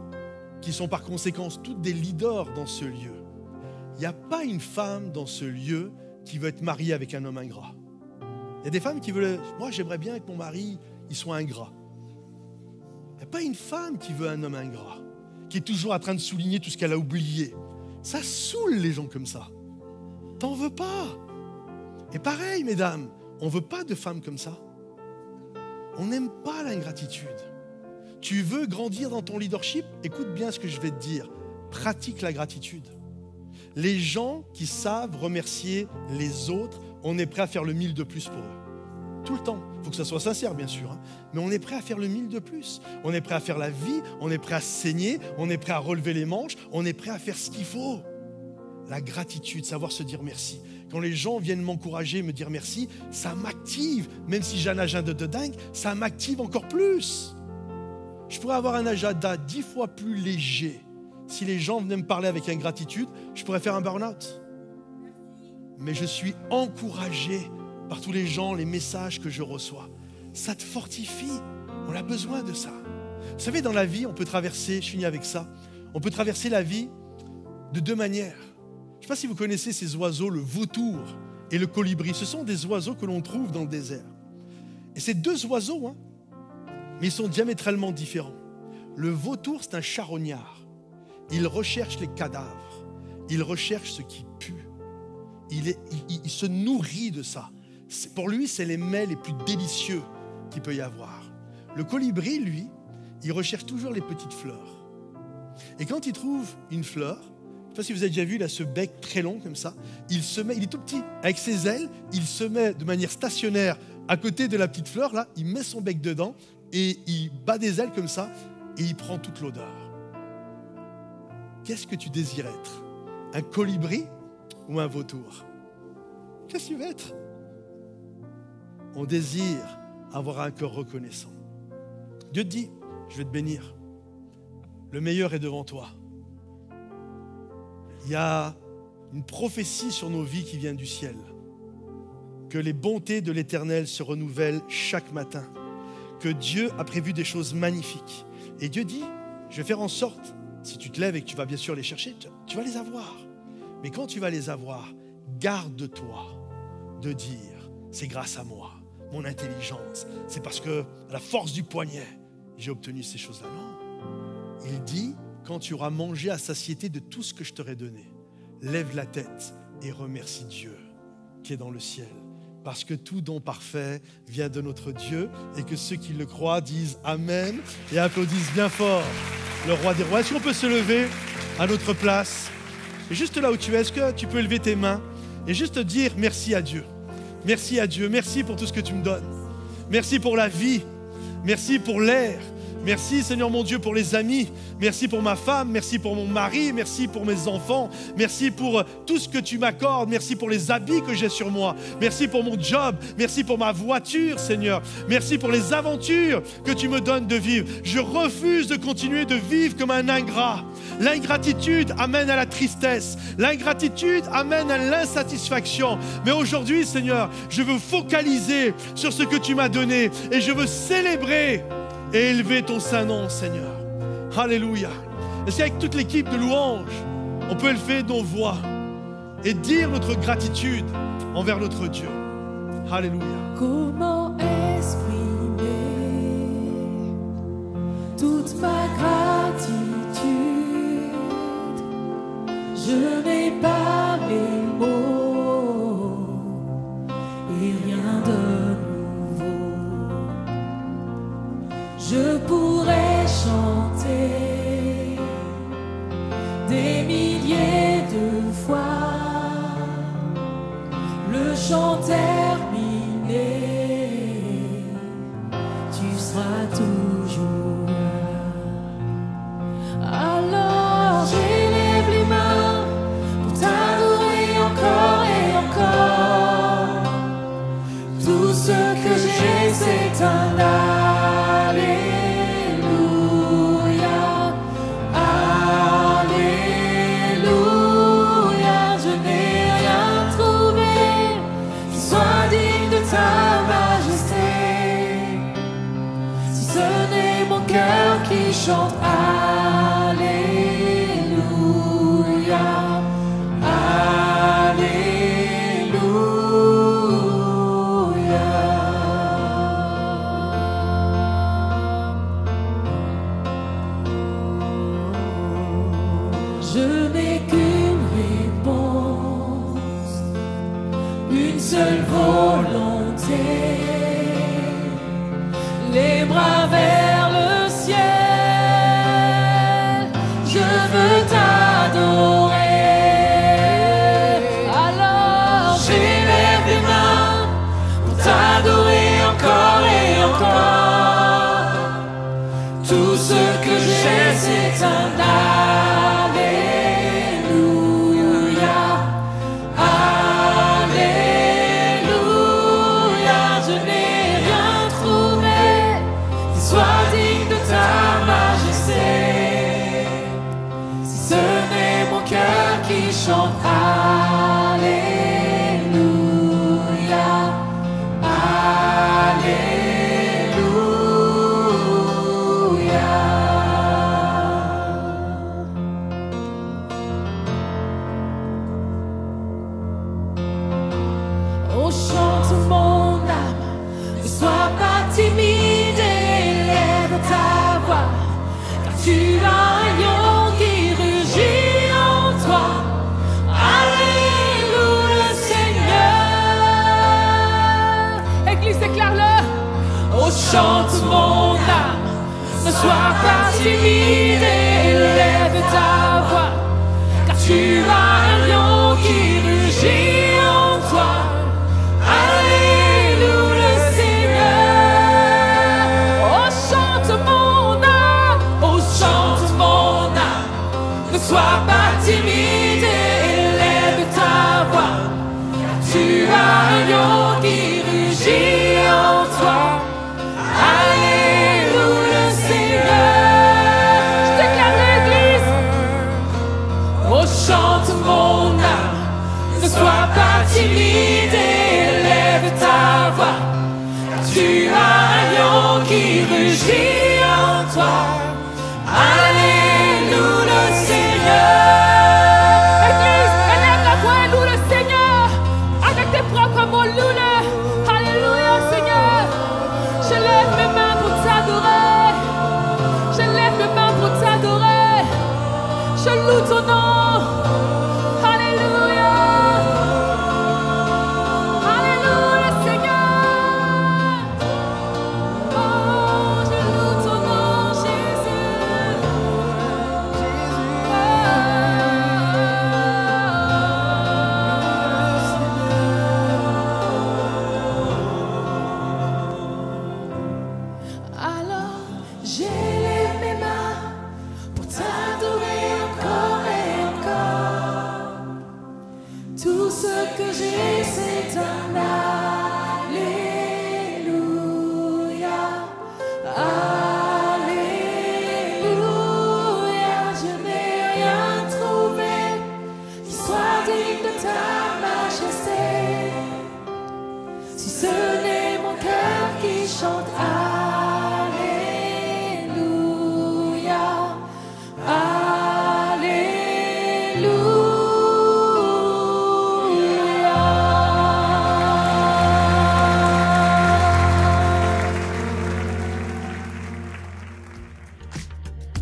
qui sont par conséquent toutes des leaders dans ce lieu. Il n'y a pas une femme dans ce lieu qui veut être mariée avec un homme ingrat. Il y a des femmes qui veulent... Moi, j'aimerais bien que mon mari il soit ingrat. Il n'y a pas une femme qui veut un homme ingrat, qui est toujours en train de souligner tout ce qu'elle a oublié. Ça saoule les gens comme ça. T'en veux pas. Et pareil, mesdames, on ne veut pas de femmes comme ça. On n'aime pas l'ingratitude. Tu veux grandir dans ton leadership? Écoute bien ce que je vais te dire. Pratique la gratitude. Les gens qui savent remercier les autres, on est prêt à faire le 1000 de plus pour eux. Tout le temps. Il faut que ça soit sincère, bien sûr. Hein. Mais on est prêt à faire le 1000 de plus. On est prêt à faire la vie, on est prêt à saigner, on est prêt à relever les manches, on est prêt à faire ce qu'il faut. La gratitude, savoir se dire merci. Quand les gens viennent m'encourager, me dire merci, ça m'active. Même si j'ai un agenda de dingue, ça m'active encore plus. Je pourrais avoir un agenda 10 fois plus léger. Si les gens venaient me parler avec ingratitude, je pourrais faire un burn-out. Mais je suis encouragé par tous les gens, les messages que je reçois. Ça te fortifie. On a besoin de ça. Vous savez, dans la vie, on peut traverser, je finis avec ça, on peut traverser la vie de deux manières. Je ne sais pas si vous connaissez ces oiseaux, le vautour et le colibri. Ce sont des oiseaux que l'on trouve dans le désert. Et ces deux oiseaux, mais ils sont diamétralement différents. Le vautour, c'est un charognard. Il recherche les cadavres. Il recherche ce qui pue. Il se nourrit de ça. Pour lui, c'est les mets les plus délicieux qu'il peut y avoir. Le colibri, lui, il recherche toujours les petites fleurs. Et quand il trouve une fleur, je ne sais pas si vous avez déjà vu, il a ce bec très long comme ça, il est tout petit. Avec ses ailes, il se met de manière stationnaire à côté de la petite fleur, là, il met son bec dedans et il bat des ailes comme ça et il prend toute l'odeur. Qu'est-ce que tu désires être? Un colibri ou un vautour? Qu'est-ce que tu veux être? On désire avoir un cœur reconnaissant. Dieu te dit, je vais te bénir. Le meilleur est devant toi. Il y a une prophétie sur nos vies qui vient du ciel. Que les bontés de l'Éternel se renouvellent chaque matin. Que Dieu a prévu des choses magnifiques. Et Dieu dit, je vais faire en sorte, si tu te lèves et que tu vas bien sûr les chercher, tu vas les avoir. Mais quand tu vas les avoir, garde-toi de dire, c'est grâce à moi, mon intelligence. C'est parce que à la force du poignet, j'ai obtenu ces choses-là. Non. Il dit, quand tu auras mangé à satiété de tout ce que je t'aurai donné, lève la tête et remercie Dieu qui est dans le ciel. Parce que tout don parfait vient de notre Dieu et que ceux qui le croient disent Amen et applaudissent bien fort le roi des rois. Est-ce qu'on peut se lever à notre place? Et juste là où tu es, est-ce que tu peux lever tes mains et juste dire merci à Dieu? Merci à Dieu, merci pour tout ce que tu me donnes. Merci pour la vie, merci pour l'air. Merci Seigneur mon Dieu pour les amis, merci pour ma femme, merci pour mon mari, merci pour mes enfants, merci pour tout ce que tu m'accordes, merci pour les habits que j'ai sur moi, merci pour mon job, merci pour ma voiture Seigneur, merci pour les aventures que tu me donnes de vivre. Je refuse de continuer de vivre comme un ingrat. L'ingratitude amène à la tristesse, l'ingratitude amène à l'insatisfaction. Mais aujourd'hui Seigneur, je veux focaliser sur ce que tu m'as donné et je veux célébrer et élever ton saint nom, Seigneur. Alléluia. Est-ce qu'avec toute l'équipe de louanges, on peut élever nos voix et dire notre gratitude envers notre Dieu? Alléluia. Comment exprimer toute ma gratitude? Je n'ai pas les mots et rien de je pourrais chanter des milliers de fois le chant terminé, tu seras toujours là. Alors j'élève les mains pour t'adorer encore et encore. Tout ce que j'ai c'est un chante Alléluia, Alléluia. Je n'ai qu'une réponse, une seule volonté, les bras vers le ciel. Tout ce que j'ai, c'est un Alléluia. tu as un lion qui rugit en toi. Alléluia, Seigneur. Église, déclare-le. Oh, chante mon âme, ne sois pas timide, élève ta voix, car tu as un lion qui rugit en toi. Alléluia, Seigneur. Oh, chante mon âme, oh, chante mon âme, ne sois pas timide, élève ta voix, car tu as un lion qui rugit en toi. Alléluia, Seigneur. Je déclare l'église. Oh, chante mon âme, ne sois pas timide, élève ta voix, car tu as un lion qui rugit en toi. Alléluia, Seigneur. Église, élève la voix et loue le Seigneur. Avec tes propres mots, loue-le. Alléluia, Seigneur. Je lève mes mains pour t'adorer. Je lève mes mains pour t'adorer. Je loue ton nom. Alléluia. Alléluia, Seigneur. Oh, je loue ton nom, Jésus. Alors j'élève mes mains pour t'adorer encore et encore. Tout ce que j'ai, c'est un Alléluia. Alléluia. Je n'ai rien trouvé qui soit digne de ta majesté, si ce n'est mon cœur qui chante Alléluia.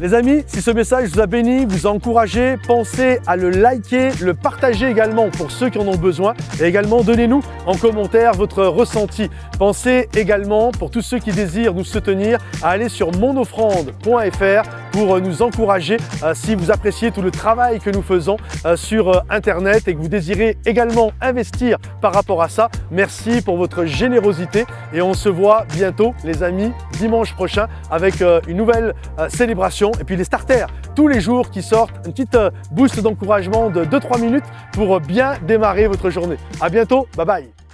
Les amis, si ce message vous a béni, vous a encouragé, pensez à le liker, le partager également pour ceux qui en ont besoin et également donnez-nous en commentaire votre ressenti. Pensez également, pour tous ceux qui désirent nous soutenir, à aller sur monoffrande.fr pour nous encourager si vous appréciez tout le travail que nous faisons sur Internet et que vous désirez également investir par rapport à ça. Merci pour votre générosité et on se voit bientôt, les amis, dimanche prochain avec une nouvelle célébration. Et puis les starters, tous les jours qui sortent, une petite boost d'encouragement de 2-3 minutes pour bien démarrer votre journée. À bientôt, bye bye.